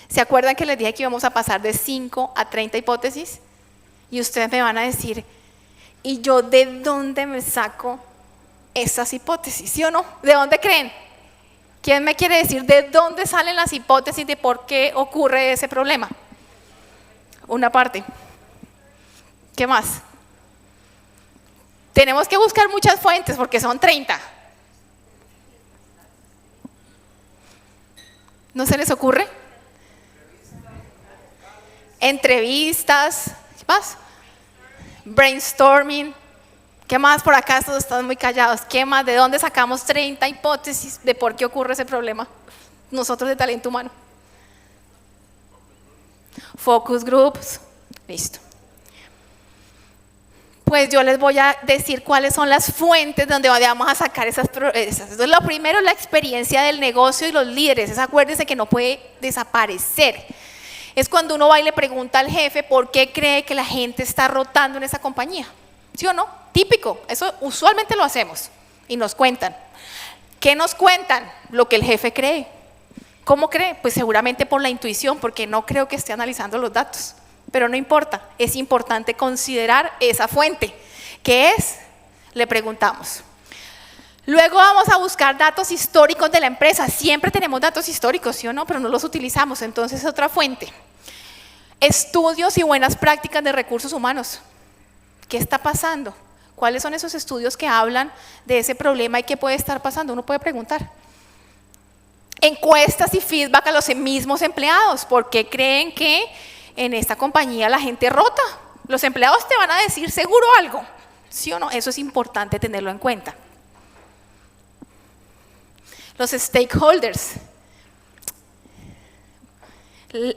A: ¿Se acuerdan que les dije que íbamos a pasar de 5 a 30 hipótesis? Y ustedes me van a decir, ¿y yo de dónde me saco esas hipótesis? ¿Sí o no? ¿De dónde creen? ¿Quién me quiere decir de dónde salen las hipótesis de por qué ocurre ese problema? Una parte. ¿Qué más? Tenemos que buscar muchas fuentes porque son 30. ¿No se les ocurre? Entrevistas, ¿qué más? Brainstorming. ¿Qué más? Por acá todos están muy callados. ¿Qué más? ¿De dónde sacamos 30 hipótesis de por qué ocurre ese problema? Nosotros de talento humano. Focus groups. Listo. Pues yo les voy a decir cuáles son las fuentes donde vamos a sacar esas. Entonces, lo primero es la experiencia del negocio y los líderes. Acuérdense que no puede desaparecer. Es cuando uno va y le pregunta al jefe por qué cree que la gente está rotando en esa compañía. ¿Sí o no? Típico. Eso usualmente lo hacemos y nos cuentan. ¿Qué nos cuentan? Lo que el jefe cree. ¿Cómo cree? Pues seguramente por la intuición, porque no creo que esté analizando los datos. Pero no importa, es importante considerar esa fuente. ¿Qué es? Le preguntamos. Luego vamos a buscar datos históricos de la empresa. Siempre tenemos datos históricos, ¿sí o no? Pero no los utilizamos, entonces es otra fuente. Estudios y buenas prácticas de recursos humanos. ¿Qué está pasando? ¿Cuáles son esos estudios que hablan de ese problema y qué puede estar pasando? Uno puede preguntar. Encuestas y feedback a los mismos empleados. ¿Por qué creen que en esta compañía la gente rota? Los empleados te van a decir seguro algo, ¿sí o no? Eso es importante tenerlo en cuenta. Los stakeholders.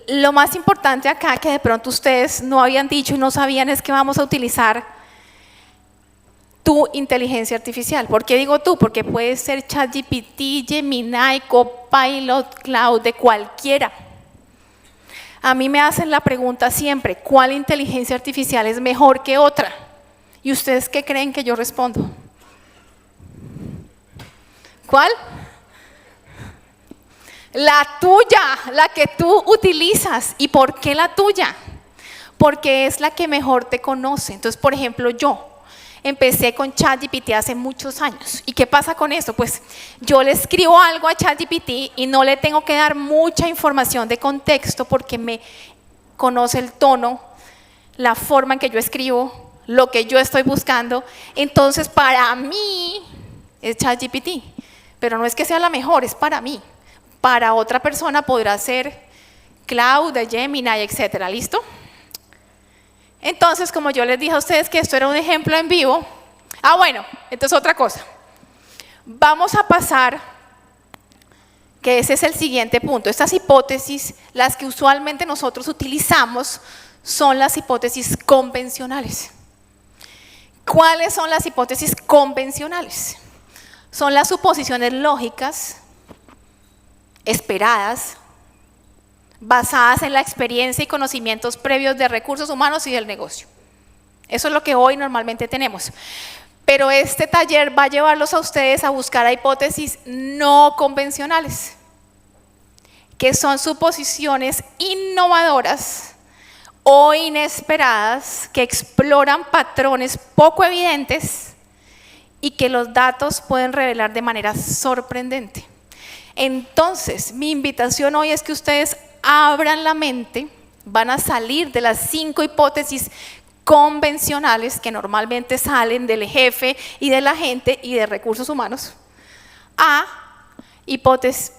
A: Lo más importante acá que de pronto ustedes no habían dicho y no sabían es que vamos a utilizar tu inteligencia artificial. ¿Por qué digo tú? Porque puede ser ChatGPT, Gemini, Copilot, Cloud, de cualquiera. A mí me hacen la pregunta siempre, ¿cuál inteligencia artificial es mejor que otra? ¿Y ustedes qué creen que yo respondo? ¿Cuál? La tuya, la que tú utilizas. ¿Y por qué la tuya? Porque es la que mejor te conoce. Entonces, por ejemplo, yo empecé con ChatGPT hace muchos años. ¿Y qué pasa con esto? Pues yo le escribo algo a ChatGPT y no le tengo que dar mucha información de contexto porque me conoce el tono, la forma en que yo escribo, lo que yo estoy buscando. Entonces, para mí es ChatGPT, pero no es que sea la mejor, es para mí. Para otra persona podrá ser Cloud, Gemini, etcétera. ¿Listo? Entonces, como yo les dije a ustedes que esto era un ejemplo en vivo. Bueno, entonces otra cosa. Vamos a pasar, que ese es el siguiente punto. Estas hipótesis, las que usualmente nosotros utilizamos, son las hipótesis convencionales. ¿Cuáles son las hipótesis convencionales? Son las suposiciones lógicas, esperadas, basadas en la experiencia y conocimientos previos de recursos humanos y del negocio. Eso es lo que hoy normalmente tenemos. Pero este taller va a llevarlos a ustedes a buscar hipótesis no convencionales, que son suposiciones innovadoras o inesperadas que exploran patrones poco evidentes y que los datos pueden revelar de manera sorprendente. Entonces, mi invitación hoy es que ustedes abran la mente, van a salir de las 5 hipótesis convencionales que normalmente salen del jefe y de la gente y de recursos humanos a hipótesis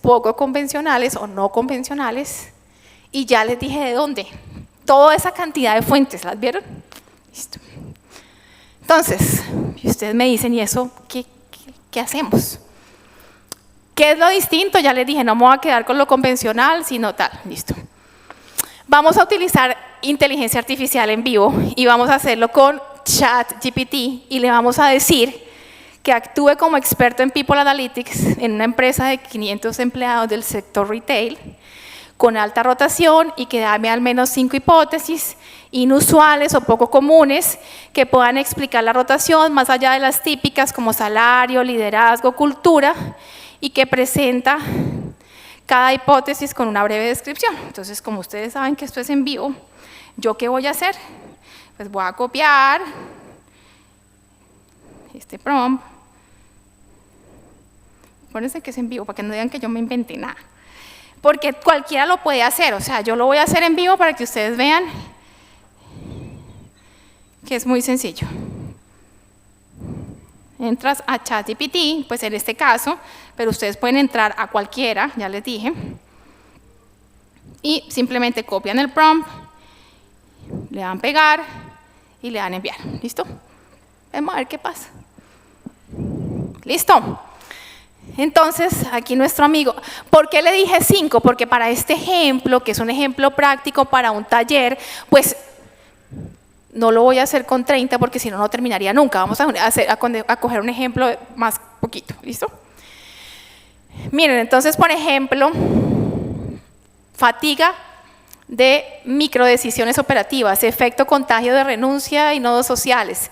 A: poco convencionales o no convencionales, y ya les dije de dónde. Toda esa cantidad de fuentes, ¿las vieron? Listo. Entonces, y ustedes me dicen, ¿y eso qué hacemos? ¿Qué es lo distinto? Ya les dije, no me voy a quedar con lo convencional, sino tal. Listo. Vamos a utilizar inteligencia artificial en vivo y vamos a hacerlo con ChatGPT y le vamos a decir que actúe como experto en People Analytics en una empresa de 500 empleados del sector retail con alta rotación y que dame al menos 5 hipótesis inusuales o poco comunes que puedan explicar la rotación más allá de las típicas como salario, liderazgo, cultura, y que presenta cada hipótesis con una breve descripción. Entonces, como ustedes saben que esto es en vivo, ¿yo qué voy a hacer? Pues voy a copiar este prompt. Acuérdense que es en vivo para que no digan que yo me inventé nada. Porque cualquiera lo puede hacer, o sea, yo lo voy a hacer en vivo para que ustedes vean que es muy sencillo. Entras a ChatGPT, pues en este caso, pero ustedes pueden entrar a cualquiera, ya les dije, y simplemente copian el prompt, le dan pegar y le dan enviar. ¿Listo? Vamos a ver qué pasa. ¿Listo? Entonces, aquí nuestro amigo, ¿por qué le dije 5? Porque para este ejemplo, que es un ejemplo práctico para un taller, pues no lo voy a hacer con 30 porque si no, no terminaría nunca. Vamos a coger un ejemplo más poquito, ¿listo? Miren, entonces, por ejemplo, fatiga de microdecisiones operativas, efecto contagio de renuncia y nodos sociales,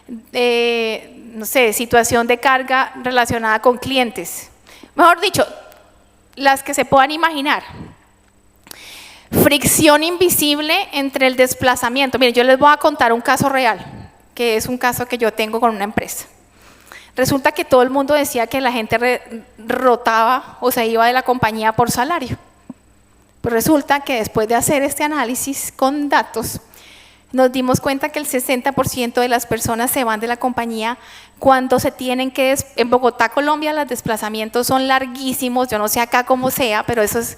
A: no sé, situación de carga relacionada con clientes. Mejor dicho, las que se puedan imaginar. Fricción invisible entre el desplazamiento. Miren, yo les voy a contar un caso real, que es un caso que yo tengo con una empresa. Resulta que todo el mundo decía que la gente rotaba o se iba de la compañía por salario. Pues resulta que después de hacer este análisis con datos, nos dimos cuenta que el 60% de las personas se van de la compañía cuando se tienen que… En Bogotá, Colombia, los desplazamientos son larguísimos, yo no sé acá cómo sea, pero eso es…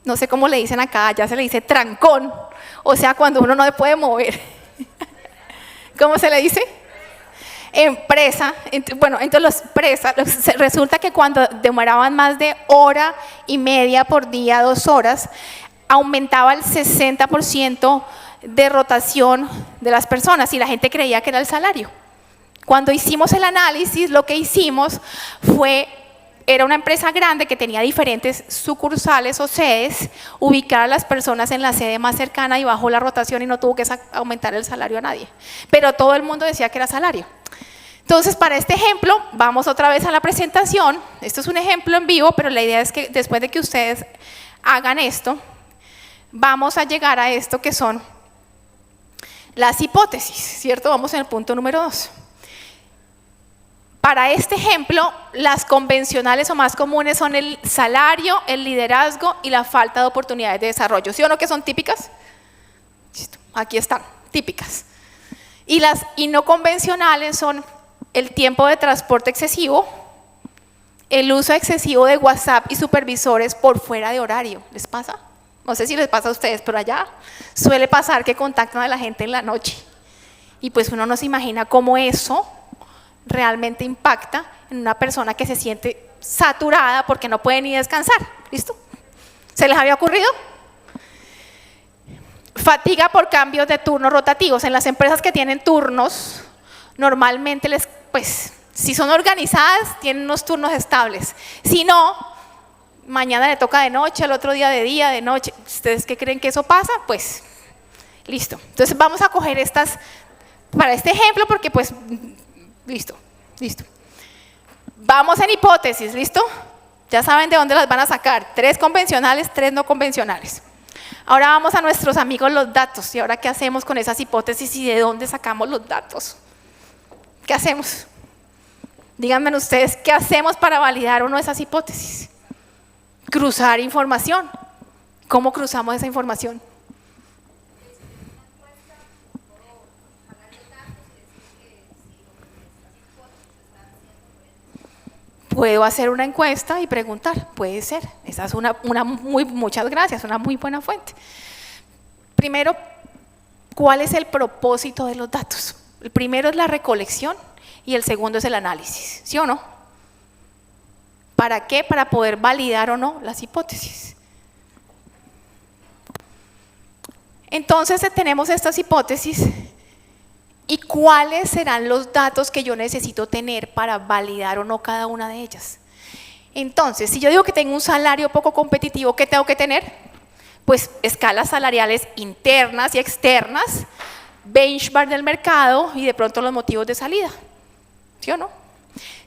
A: No sé cómo le dicen acá, ya se le dice trancón, o sea, cuando uno no se puede mover. ¿Cómo se le dice? Empresa. Bueno, entonces resulta que cuando demoraban más de hora y media por día, 2 horas, aumentaba el 60% de rotación de las personas y la gente creía que era el salario. Cuando hicimos el análisis, lo que hicimos fue… Era una empresa grande que tenía diferentes sucursales o sedes, ubicar a las personas en la sede más cercana y bajó la rotación y no tuvo que aumentar el salario a nadie. Pero todo el mundo decía que era salario. Entonces, para este ejemplo, vamos otra vez a la presentación. Esto es un ejemplo en vivo, pero la idea es que después de que ustedes hagan esto, vamos a llegar a esto que son las hipótesis, ¿cierto? Vamos en el punto número 2. Para este ejemplo, las convencionales o más comunes son el salario, el liderazgo y la falta de oportunidades de desarrollo. ¿Sí o no que son típicas? Aquí están, típicas. Y las no convencionales son el tiempo de transporte excesivo, el uso excesivo de WhatsApp y supervisores por fuera de horario. ¿Les pasa? No sé si les pasa a ustedes, pero allá suele pasar que contactan a la gente en la noche. Y pues uno no se imagina cómo eso realmente impacta en una persona que se siente saturada porque no puede ni descansar. ¿Listo? ¿Se les había ocurrido? Fatiga por cambios de turnos rotativos. En las empresas que tienen turnos, normalmente pues, si son organizadas, tienen unos turnos estables. Si no, mañana le toca de noche, el otro día de día, de noche. ¿Ustedes qué creen que eso pasa? Pues, listo. Entonces vamos a coger estas para este ejemplo porque pues… Listo, listo. Vamos en hipótesis, ¿listo? Ya saben de dónde las van a sacar. 3 convencionales, 3 no convencionales. Ahora vamos a nuestros amigos los datos. ¿Y ahora qué hacemos con esas hipótesis y de dónde sacamos los datos? ¿Qué hacemos? Díganme ustedes, ¿qué hacemos para validar una de esas hipótesis? Cruzar información. ¿Cómo cruzamos esa información? Puedo hacer una encuesta y preguntar, puede ser. Esa es muchas gracias, una muy buena fuente. Primero, ¿cuál es el propósito de los datos? El primero es la recolección y el segundo es el análisis, ¿sí o no? ¿Para qué? Para poder validar o no las hipótesis. Entonces tenemos estas hipótesis. ¿Y cuáles serán los datos que yo necesito tener para validar o no cada una de ellas? Entonces, si yo digo que tengo un salario poco competitivo, ¿qué tengo que tener? Pues escalas salariales internas y externas, benchmark del mercado y de pronto los motivos de salida, ¿sí o no?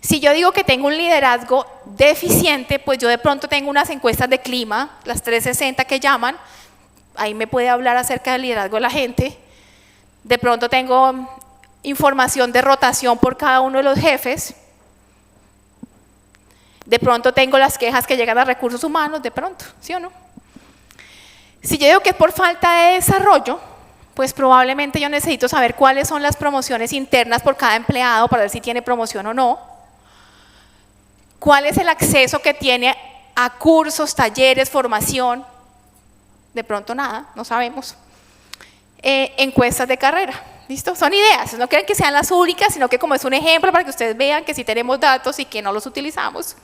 A: Si yo digo que tengo un liderazgo deficiente, pues yo de pronto tengo unas encuestas de clima, las 360 que llaman, ahí me puede hablar acerca del liderazgo de la gente. De pronto tengo información de rotación por cada uno de los jefes. De pronto tengo las quejas que llegan a recursos humanos, de pronto, ¿sí o no? Si yo digo que es por falta de desarrollo, pues probablemente yo necesito saber cuáles son las promociones internas por cada empleado para ver si tiene promoción o no. ¿Cuál es el acceso que tiene a cursos, talleres, formación? De pronto nada, no sabemos. Encuestas de carrera, ¿listo? Son ideas, no creen que sean las únicas, sino que como es un ejemplo para que ustedes vean que sí tenemos datos y que no los utilizamos.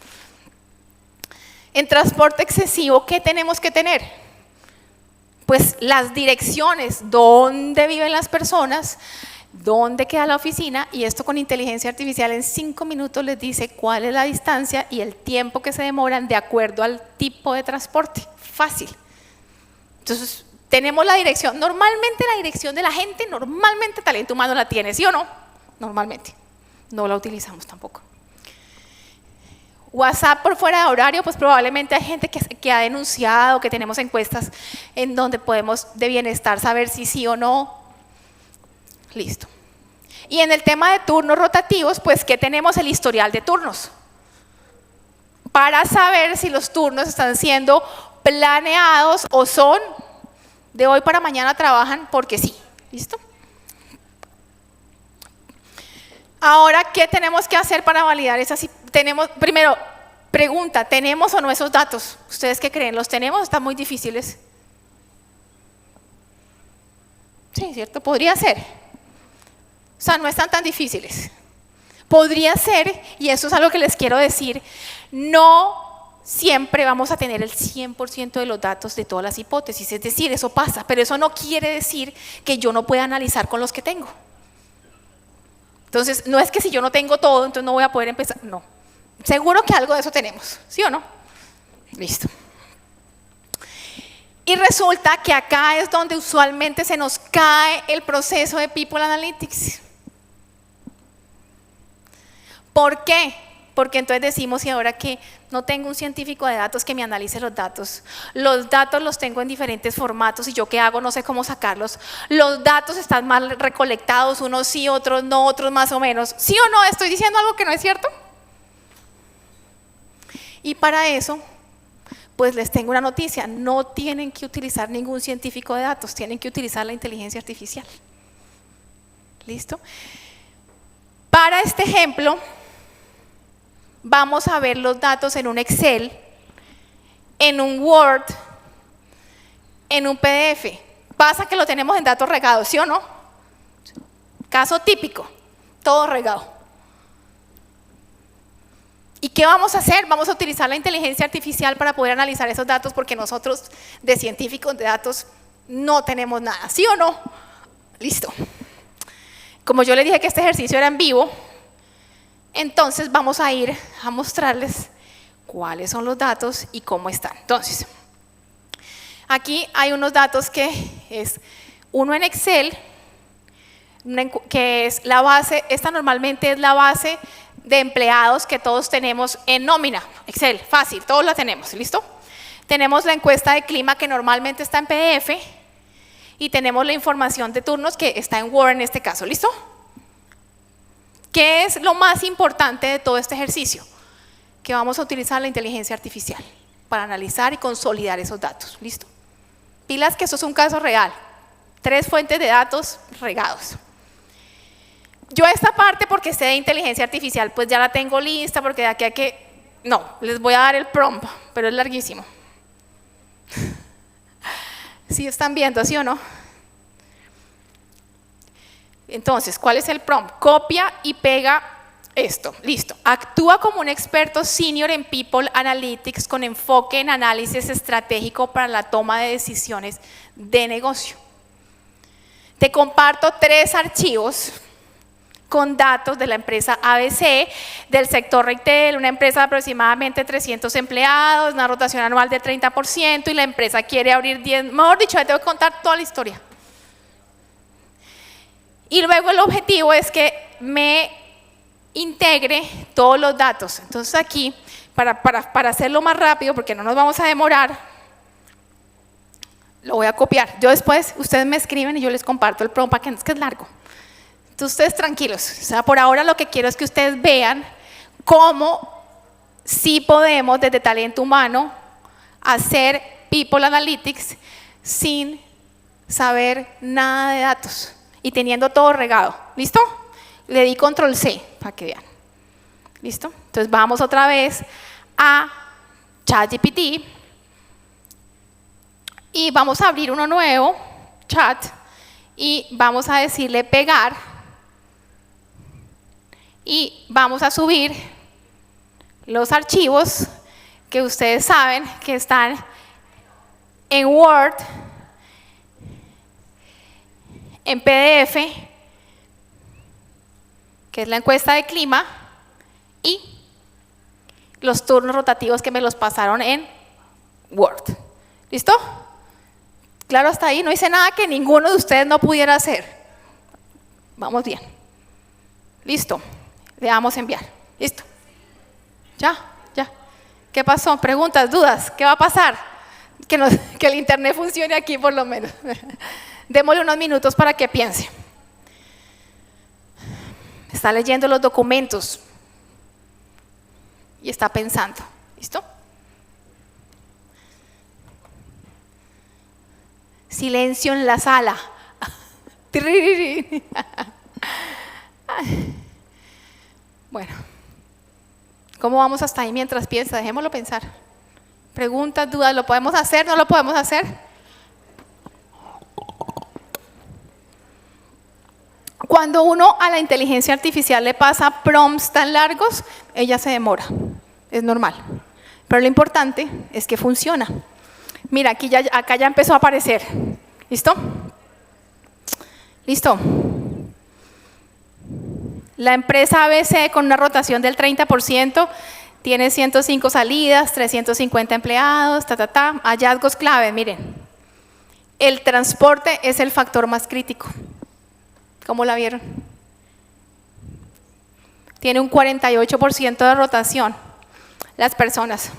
A: En transporte excesivo, ¿qué tenemos que tener? Pues las direcciones, dónde viven las personas, dónde queda la oficina, y esto con inteligencia artificial en 5 minutos les dice cuál es la distancia y el tiempo que se demoran de acuerdo al tipo de transporte. Fácil. Entonces, tenemos la dirección. Normalmente la dirección de la gente, normalmente talento humano la tiene, ¿sí o no? Normalmente. No la utilizamos tampoco. WhatsApp por fuera de horario, pues probablemente hay gente que ha denunciado, que tenemos encuestas en donde podemos de bienestar saber si sí o no. Listo. Y en el tema de turnos rotativos, pues ¿qué tenemos? El historial de turnos. Para saber si los turnos están siendo planeados o son de hoy para mañana trabajan porque sí. ¿Listo? Ahora, ¿qué tenemos que hacer para validar esas? Primero, pregunta, ¿tenemos o no esos datos? ¿Ustedes qué creen? ¿Los tenemos o están muy difíciles? Sí, ¿cierto? Podría ser. O sea, no están tan difíciles. Podría ser, y eso es algo que les quiero decir, no siempre vamos a tener el 100% de los datos de todas las hipótesis. Es decir, eso pasa, pero eso no quiere decir que yo no pueda analizar con los que tengo. Entonces, no es que si yo no tengo todo, entonces no voy a poder empezar. No. Seguro que algo de eso tenemos, ¿sí o no? Listo. Y resulta que acá es donde usualmente se nos cae el proceso de People Analytics. ¿Por qué? Porque entonces decimos, y ahora que no tengo un científico de datos que me analice los datos los tengo en diferentes formatos y yo qué hago, no sé cómo sacarlos, los datos están mal recolectados, unos sí, otros no, otros más o menos, ¿sí o no? ¿Estoy diciendo algo que no es cierto? Y para eso, pues les tengo una noticia, no tienen que utilizar ningún científico de datos, tienen que utilizar la inteligencia artificial. ¿Listo? Para este ejemplo, vamos a ver los datos en un Excel, en un Word, en un PDF. Pasa que lo tenemos en datos regados, ¿sí o no? Caso típico, todo regado. ¿Y qué vamos a hacer? Vamos a utilizar la inteligencia artificial para poder analizar esos datos porque nosotros de científicos de datos no tenemos nada, ¿sí o no? Listo. Como yo les dije que este ejercicio era en vivo, entonces vamos a ir a mostrarles cuáles son los datos y cómo están. Entonces, aquí hay unos datos que es uno en Excel, que es la base, esta normalmente es la base de empleados que todos tenemos en nómina. Excel, fácil, todos la tenemos, ¿listo? Tenemos la encuesta de clima que normalmente está en PDF y tenemos la información de turnos que está en Word en este caso, ¿listo? ¿Qué es lo más importante de todo este ejercicio? Que vamos a utilizar la inteligencia artificial para analizar y consolidar esos datos, ¿listo? Pilas que eso es un caso real, 3 fuentes de datos regados. Yo esta parte, porque sé de inteligencia artificial, pues ya la tengo lista, porque de aquí a que… No, les voy a dar el prompt, pero es larguísimo. ¿Sí están viendo, sí o no? Entonces, ¿cuál es el prompt? Copia y pega esto, listo. Actúa como un experto senior en People Analytics con enfoque en análisis estratégico para la toma de decisiones de negocio. Te comparto 3 archivos con datos de la empresa ABC, del sector retail, una empresa de aproximadamente 300 empleados, una rotación anual de 30% y la empresa quiere abrir 10, mejor dicho, ya tengo que contar toda la historia. Y luego el objetivo es que me integre todos los datos. Entonces aquí, para hacerlo más rápido, porque no nos vamos a demorar, lo voy a copiar. Yo después, ustedes me escriben y yo les comparto el prompt, es que es largo. Entonces ustedes tranquilos, o sea, por ahora lo que quiero es que ustedes vean cómo sí podemos desde talento humano hacer People Analytics sin saber nada de datos y teniendo todo regado. ¿Listo? Le di control C para que vean. ¿Listo? Entonces vamos otra vez a ChatGPT y vamos a abrir uno nuevo, chat, y vamos a decirle pegar y vamos a subir los archivos que ustedes saben que están en Word, en PDF, que es la encuesta de clima, y los turnos rotativos que me los pasaron en Word. ¿Listo? Claro, hasta ahí no hice nada que ninguno de ustedes no pudiera hacer. Vamos bien. Listo. Le damos a enviar. Listo. Ya. ¿Qué pasó? Preguntas, dudas. ¿Qué va a pasar? Que el internet funcione aquí por lo menos. Démosle unos minutos para que piense. Está leyendo los documentos y está pensando. ¿Listo? Silencio en la sala. Bueno, ¿cómo vamos hasta ahí mientras piensa? Dejémoslo pensar. Preguntas, dudas, ¿lo podemos hacer? ¿No lo podemos hacer? Cuando uno a la inteligencia artificial le pasa prompts tan largos, ella se demora. Es normal. Pero lo importante es que funciona. Mira, acá ya empezó a aparecer. ¿Listo? ¿Listo? La empresa ABC con una rotación del 30% tiene 105 salidas, 350 empleados, hallazgos clave, miren. El transporte es el factor más crítico. ¿Cómo la vieron? Tiene un 48% de rotación las personas.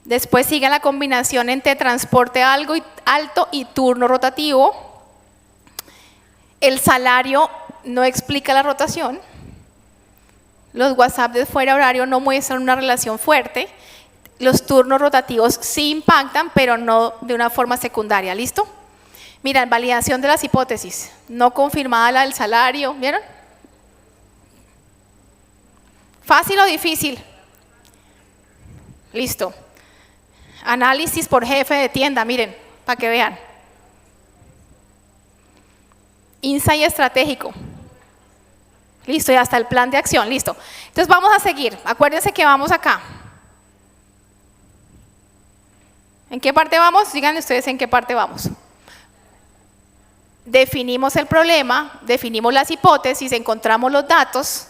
A: Después sigue la combinación entre transporte alto y turno rotativo. El salario no explica la rotación. Los WhatsApp de fuera horario no muestran una relación fuerte. Los turnos rotativos sí impactan, pero no de una forma secundaria. ¿Listo? Mira, validación de las hipótesis. No confirmada la del salario. ¿Vieron? ¿Fácil o difícil? Listo. Análisis por jefe de tienda, miren, para que vean. Insight estratégico. Listo, y hasta el plan de acción, listo. Entonces vamos a seguir. Acuérdense que vamos acá. ¿En qué parte vamos? Díganme ustedes en qué parte vamos. Definimos el problema, definimos las hipótesis, encontramos los datos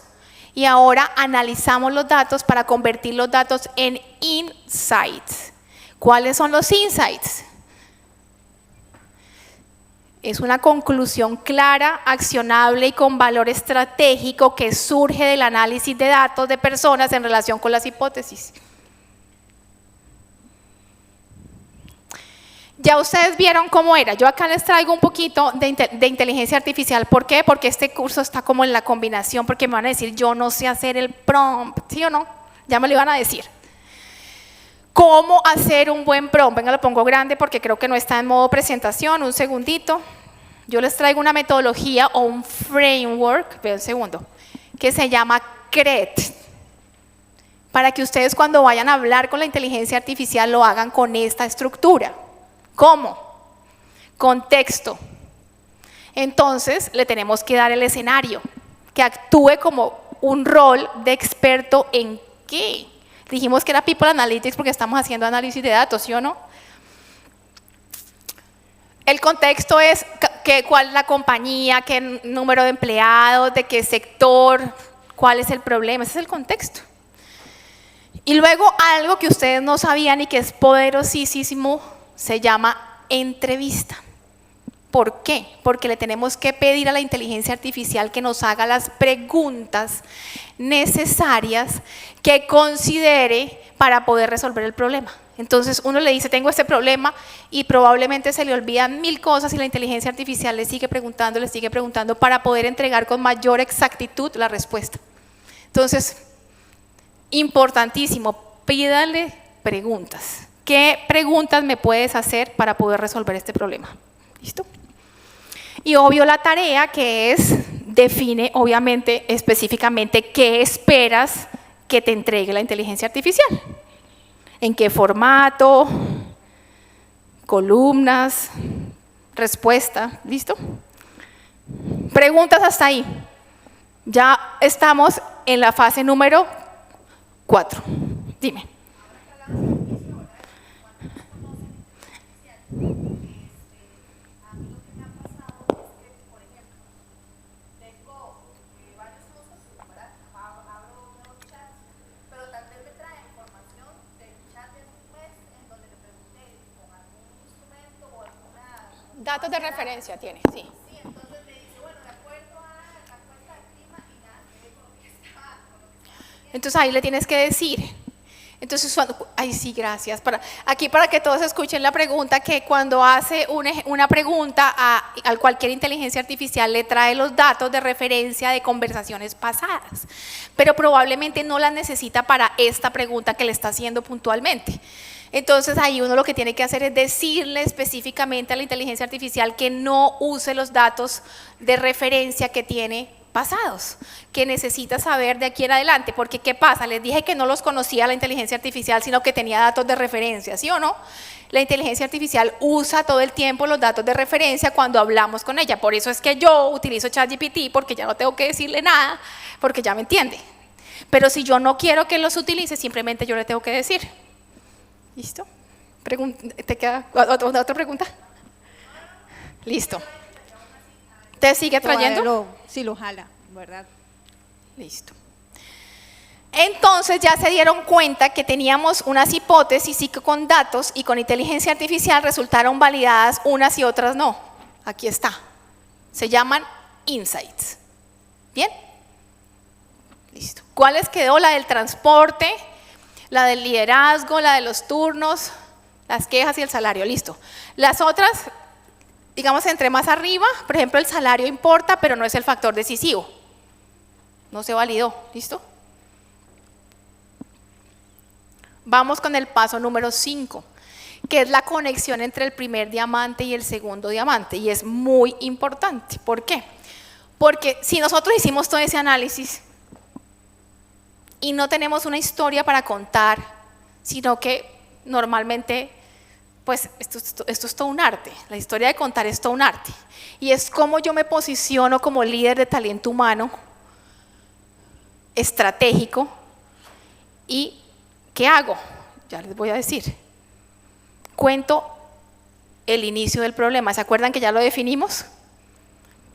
A: y ahora analizamos los datos para convertir los datos en insights. ¿Cuáles son los insights? Es una conclusión clara, accionable y con valor estratégico que surge del análisis de datos de personas en relación con las hipótesis. Ya ustedes vieron cómo era. Yo acá les traigo un poquito de inteligencia artificial. ¿Por qué? Porque este curso está como en la combinación, porque me van a decir, yo no sé hacer el prompt, ¿sí o no? Ya me lo iban a decir. ¿Cómo hacer un buen prompt? Venga, lo pongo grande porque creo que no está en modo presentación. Un segundito. Yo les traigo una metodología o un framework, vean un segundo, que se llama CRET. Para que ustedes cuando vayan a hablar con la inteligencia artificial lo hagan con esta estructura. ¿Cómo? Contexto. Entonces le tenemos que dar el escenario, que actúe como un rol de experto en qué. Dijimos que era People Analytics porque estamos haciendo análisis de datos, ¿sí o no? El contexto es, cuál es la compañía, qué número de empleados, de qué sector, cuál es el problema. Ese es el contexto. Y luego algo que ustedes no sabían y que es poderosísimo, se llama entrevista. ¿Por qué? Porque le tenemos que pedir a la inteligencia artificial que nos haga las preguntas necesarias que considere para poder resolver el problema. Entonces uno le dice, tengo este problema, y probablemente se le olvidan 1000 cosas y la inteligencia artificial le sigue preguntando para poder entregar con mayor exactitud la respuesta. Entonces, importantísimo, pídale preguntas. ¿Qué preguntas me puedes hacer para poder resolver este problema? ¿Listo? Y obvio la tarea que es, define obviamente específicamente qué esperas que te entregue la inteligencia artificial. ¿En qué formato? Columnas, respuesta, ¿listo? Preguntas hasta ahí. Ya estamos en la fase número 4. Dime. Datos de referencia tiene, sí. Sí, entonces me dice, bueno, de acuerdo a la encuesta de clima y nada que ver con lo que estaba. Entonces ahí le tienes que decir. Entonces, ay sí, gracias. Aquí para que todos escuchen la pregunta, que cuando hace una pregunta a cualquier inteligencia artificial le trae los datos de referencia de conversaciones pasadas, pero probablemente no las necesita para esta pregunta que le está haciendo puntualmente. Entonces ahí uno lo que tiene que hacer es decirle específicamente a la inteligencia artificial que no use los datos de referencia que tiene pasados, que necesita saber de aquí en adelante, porque ¿qué pasa? Les dije que no los conocía la inteligencia artificial, sino que tenía datos de referencia, ¿sí o no? La inteligencia artificial usa todo el tiempo los datos de referencia cuando hablamos con ella, por eso es que yo utilizo ChatGPT, porque ya no tengo que decirle nada, porque ya me entiende. Pero si yo no quiero que los utilice, simplemente yo le tengo que decir. ¿Listo? ¿Te queda otra pregunta? Listo. ¿Te sigue trayendo?
B: Sí, lo jala, ¿verdad?
A: Listo. Entonces ya se dieron cuenta que teníamos unas hipótesis y que con datos y con inteligencia artificial resultaron validadas unas y otras no. Aquí está. Se llaman insights. ¿Bien? Listo. ¿Cuál les quedó? La del transporte, la del liderazgo, la de los turnos, las quejas y el salario. Listo. Las otras, digamos, entre más arriba, por ejemplo, el salario importa, pero no es el factor decisivo. No se validó. ¿Listo? Vamos con el paso número 5, que es la conexión entre el primer diamante y el segundo diamante, y es muy importante. ¿Por qué? Porque si nosotros hicimos todo ese análisis y no tenemos una historia para contar, sino que normalmente, pues esto es todo un arte, la historia de contar es todo un arte, y es cómo yo me posiciono como líder de talento humano, estratégico, y ¿qué hago? Ya les voy a decir. Cuento el inicio del problema. ¿Se acuerdan que ya lo definimos?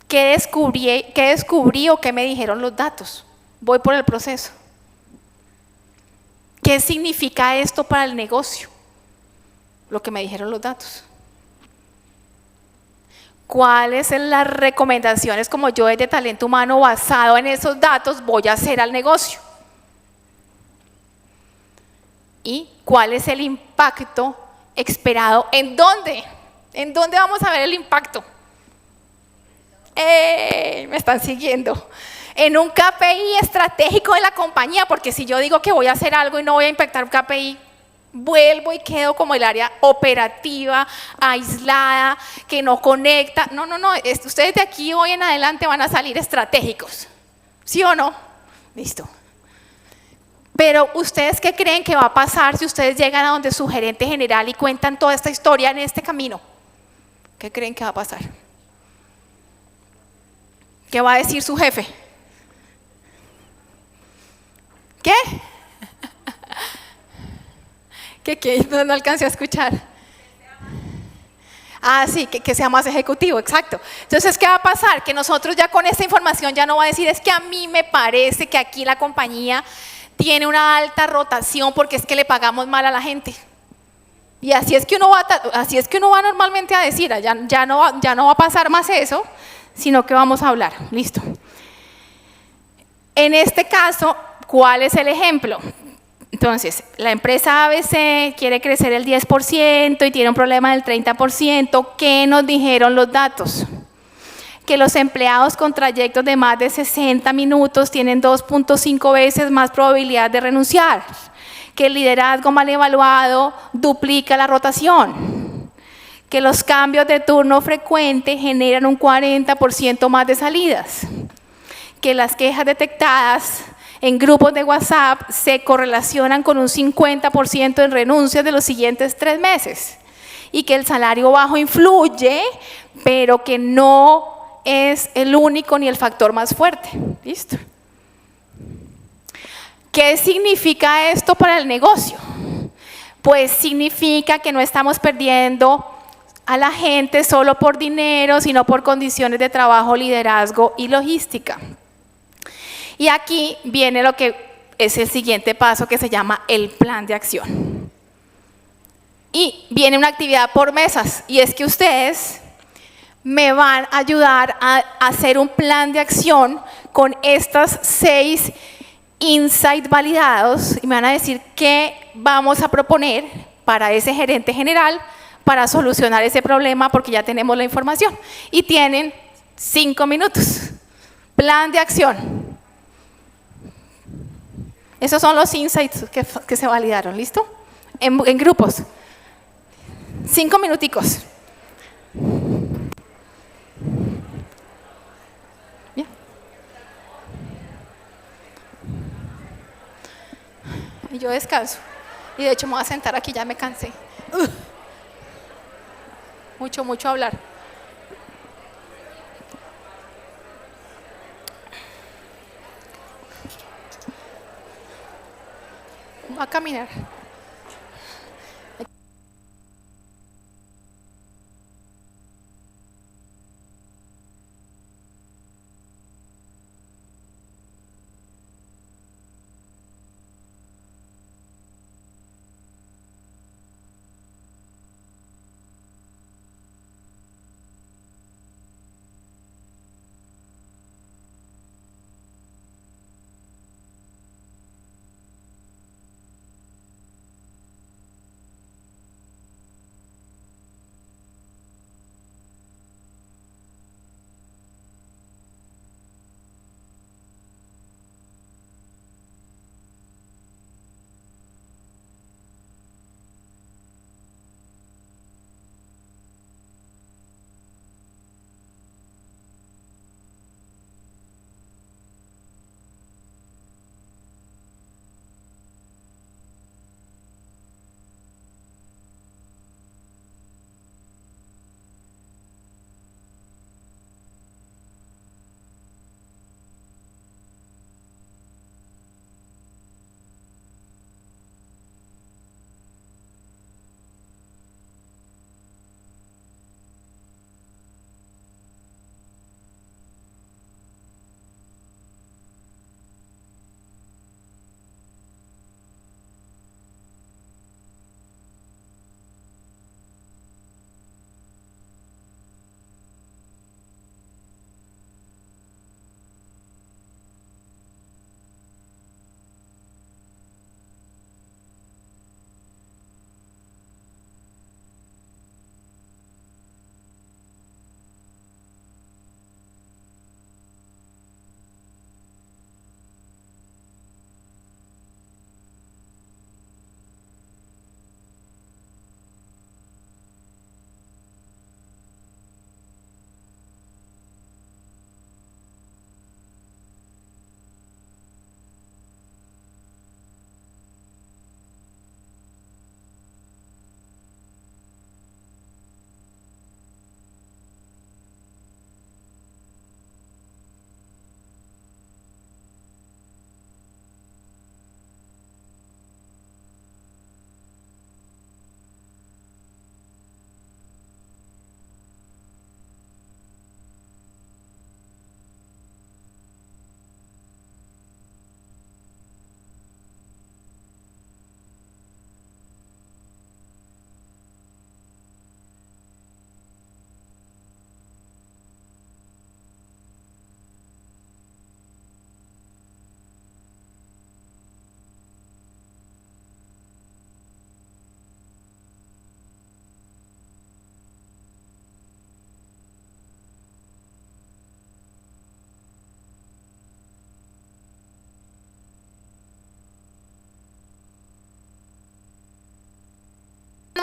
A: ¿Qué descubrí o qué me dijeron los datos? Voy por el proceso. ¿Qué significa esto para el negocio? Lo que me dijeron los datos. ¿Cuáles son las recomendaciones como yo desde talento humano basado en esos datos voy a hacer al negocio? ¿Y cuál es el impacto esperado? ¿En dónde? ¿En dónde vamos a ver el impacto? Me están siguiendo. En un KPI estratégico de la compañía, porque si yo digo que voy a hacer algo y no voy a impactar un KPI, vuelvo y quedo como el área operativa, aislada, que no conecta. No, ustedes de aquí hoy en adelante van a salir estratégicos. ¿Sí o no? Listo. Pero ¿ustedes qué creen que va a pasar si ustedes llegan a donde su gerente general y cuentan toda esta historia en este camino? ¿Qué creen que va a pasar? ¿Qué va a decir su jefe? ¿Qué? ¿Qué? No alcancé a escuchar. Ah, sí, que sea más ejecutivo, exacto. Entonces, ¿qué va a pasar? Que nosotros ya con esta información ya no va a decir, es que a mí me parece que aquí la compañía tiene una alta rotación porque es que le pagamos mal a la gente. Y así es que uno va normalmente a decir, ya no va a pasar más eso, sino que vamos a hablar. Listo. En este caso, ¿cuál es el ejemplo? Entonces, la empresa ABC quiere crecer el 10% y tiene un problema del 30%. ¿Qué nos dijeron los datos? Que los empleados con trayectos de más de 60 minutos tienen 2.5 veces más probabilidad de renunciar. Que el liderazgo mal evaluado duplica la rotación. Que los cambios de turno frecuente generan un 40% más de salidas. Que las quejas detectadas en grupos de WhatsApp se correlacionan con un 50% en renuncias de los siguientes 3 meses. Y que el salario bajo influye, pero que no es el único ni el factor más fuerte. ¿Listo? ¿Qué significa esto para el negocio? Pues significa que no estamos perdiendo a la gente solo por dinero, sino por condiciones de trabajo, liderazgo y logística. Y aquí viene lo que es el siguiente paso, que se llama el plan de acción. Y viene una actividad por mesas, y es que ustedes me van a ayudar a hacer un plan de acción con estas 6 insights validados, y me van a decir qué vamos a proponer para ese gerente general para solucionar ese problema, porque ya tenemos la información. Y tienen 5 minutos. Plan de acción. Esos son los insights que se validaron, ¿listo? En grupos. 5 minuticos. Bien. Y yo descanso. Y de hecho me voy a sentar aquí, ya me cansé. Mucho hablar. Voy a caminar.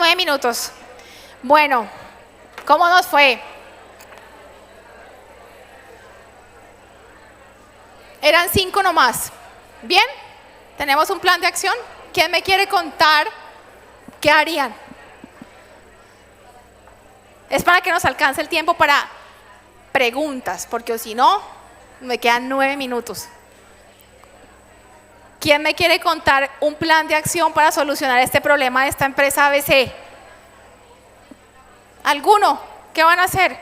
A: 9 minutos. Bueno, ¿cómo nos fue? Eran 5 nomás. ¿Bien? ¿Tenemos un plan de acción? ¿Quién me quiere contar qué harían? Es para que nos alcance el tiempo para preguntas, porque si no, me quedan 9 minutos. ¿Quién me quiere contar un plan de acción para solucionar este problema de esta empresa ABC? ¿Alguno? ¿Qué van a hacer?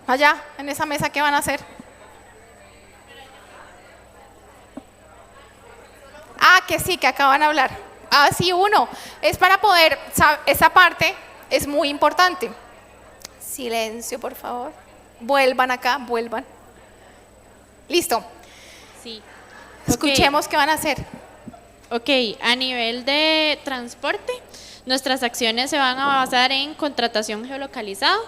A: Allá, en esa mesa, ¿qué van a hacer? Ah, que sí, que acaban de hablar. Ah, sí, uno. Es para poder, esa parte es muy importante. Silencio, por favor. Vuelvan acá, vuelvan. Listo.
C: Sí.
A: Escuchemos qué van a hacer.
C: Ok, a nivel de transporte, nuestras acciones se van a basar en contratación geolocalizada,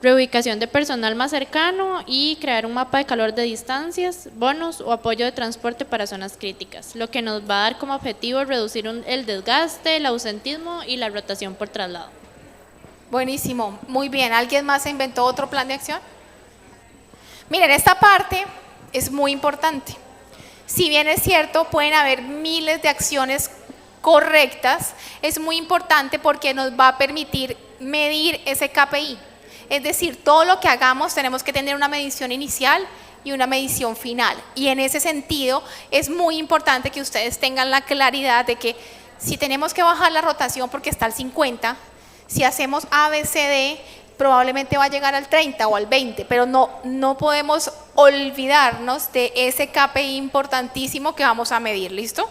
C: reubicación de personal más cercano y crear un mapa de calor de distancias, bonos o apoyo de transporte para zonas críticas, lo que nos va a dar como objetivo reducir el desgaste, el ausentismo y la rotación por traslado.
A: Buenísimo, muy bien. ¿Alguien más se inventó otro plan de acción? Miren, esta parte es muy importante. Si bien es cierto, pueden haber miles de acciones correctas, es muy importante porque nos va a permitir medir ese KPI. Es decir, todo lo que hagamos tenemos que tener una medición inicial y una medición final. Y en ese sentido es muy importante que ustedes tengan la claridad de que si tenemos que bajar la rotación porque está al 50, si hacemos ABCD probablemente va a llegar al 30 o al 20, pero no podemos olvidarnos de ese KPI importantísimo que vamos a medir, ¿listo?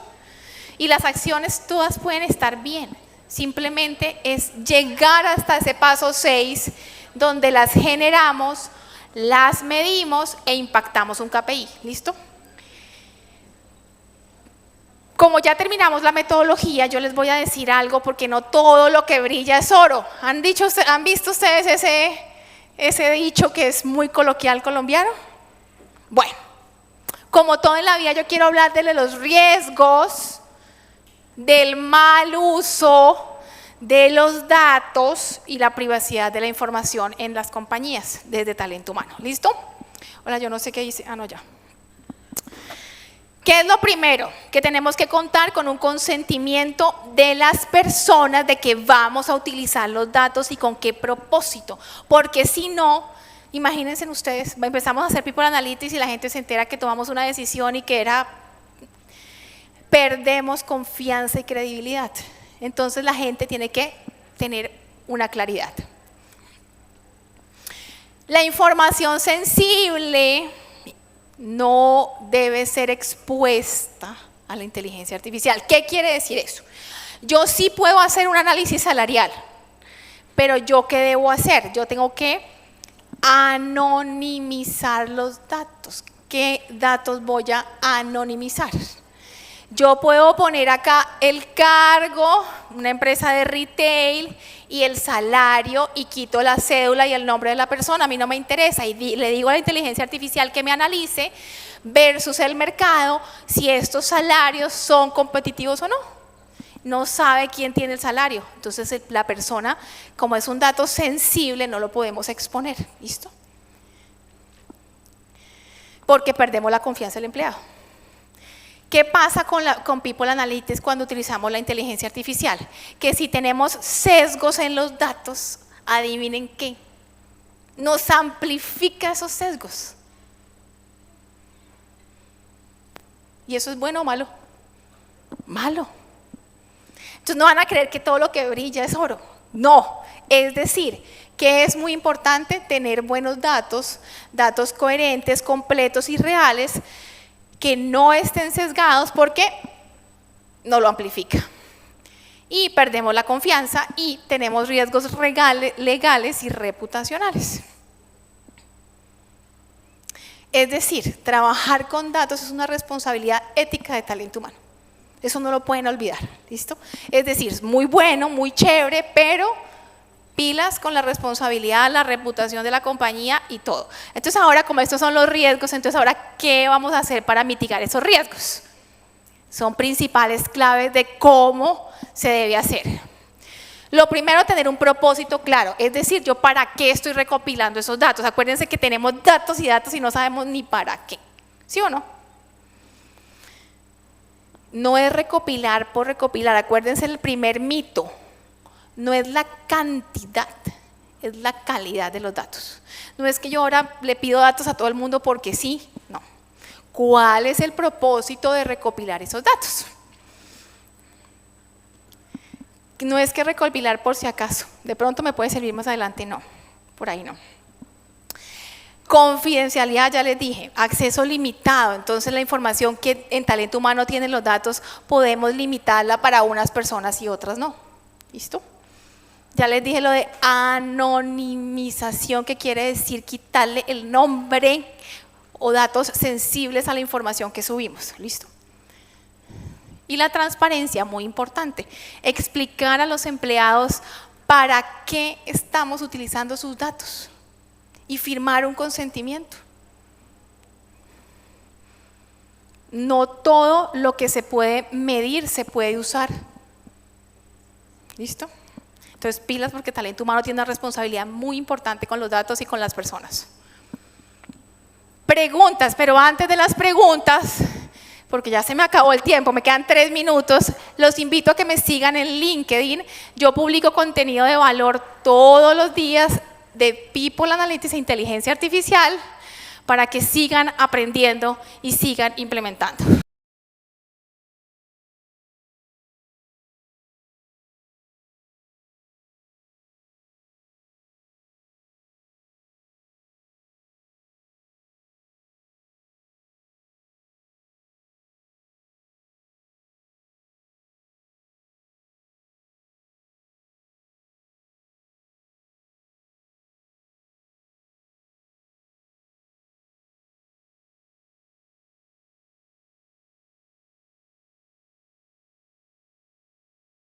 A: Y las acciones todas pueden estar bien, simplemente es llegar hasta ese paso 6, donde las generamos, las medimos e impactamos un KPI, ¿listo? Como ya terminamos la metodología, yo les voy a decir algo porque no todo lo que brilla es oro. ¿Han visto ustedes ese dicho que es muy coloquial colombiano? Bueno, como todo en la vida, yo quiero hablar de los riesgos, del mal uso de los datos y la privacidad de la información en las compañías desde talento humano. ¿Listo? Hola, yo no sé qué hice. Ah, no, ya. ¿Qué es lo primero? Que tenemos que contar con un consentimiento de las personas de que vamos a utilizar los datos y con qué propósito. Porque si no, imagínense ustedes, empezamos a hacer people analytics y la gente se entera que tomamos una decisión y que perdemos confianza y credibilidad. Entonces la gente tiene que tener una claridad. La información sensible no debe ser expuesta a la inteligencia artificial. ¿Qué quiere decir eso? Yo sí puedo hacer un análisis salarial, pero ¿yo qué debo hacer? Yo tengo que anonimizar los datos. ¿Qué datos voy a anonimizar? Yo puedo poner acá el cargo, una empresa de retail, y el salario, y quito la cédula y el nombre de la persona. A mí no me interesa y le digo a la inteligencia artificial que me analice versus el mercado si estos salarios son competitivos o no. No sabe quién tiene el salario. Entonces la persona, como es un dato sensible, no lo podemos exponer. ¿Listo? Porque perdemos la confianza del empleado. ¿Qué pasa con People Analytics cuando utilizamos la inteligencia artificial? Que si tenemos sesgos en los datos, adivinen qué, nos amplifica esos sesgos. ¿Y eso es bueno o malo? Malo. Entonces no van a creer que todo lo que brilla es oro. No, es decir, que es muy importante tener buenos datos, datos coherentes, completos y reales, que no estén sesgados porque no lo amplifica. Y perdemos la confianza y tenemos riesgos legales y reputacionales. Es decir, trabajar con datos es una responsabilidad ética de talento humano. Eso no lo pueden olvidar, ¿listo? Es decir, es muy bueno, muy chévere, pero pilas con la responsabilidad, la reputación de la compañía y todo. Entonces ahora, como estos son los riesgos, entonces ahora, ¿qué vamos a hacer para mitigar esos riesgos? Son principales claves de cómo se debe hacer. Lo primero, tener un propósito claro, es decir, yo para qué estoy recopilando esos datos. Acuérdense que tenemos datos y datos y no sabemos ni para qué, ¿sí o no? No es recopilar por recopilar, acuérdense el primer mito, no es la cantidad, es la calidad de los datos. No es que yo ahora le pido datos a todo el mundo porque sí, no. ¿Cuál es el propósito de recopilar esos datos? No es que recopilar por si acaso, de pronto me puede servir más adelante, no, por ahí no. Confidencialidad, ya les dije, acceso limitado, entonces la información que en talento humano tienen los datos podemos limitarla para unas personas y otras no, ¿listo? Ya les dije lo de anonimización, que quiere decir quitarle el nombre o datos sensibles a la información que subimos, ¿listo? Y la transparencia, muy importante, explicar a los empleados para qué estamos utilizando sus datos y firmar un consentimiento. No todo lo que se puede medir se puede usar. ¿Listo? Entonces, pilas, porque talento humano tiene una responsabilidad muy importante con los datos y con las personas. Preguntas, pero antes de las preguntas, porque ya se me acabó el tiempo, me quedan 3 minutos, los invito a que me sigan en LinkedIn. Yo publico contenido de valor todos los días de People Analytics e inteligencia artificial para que sigan aprendiendo y sigan implementando.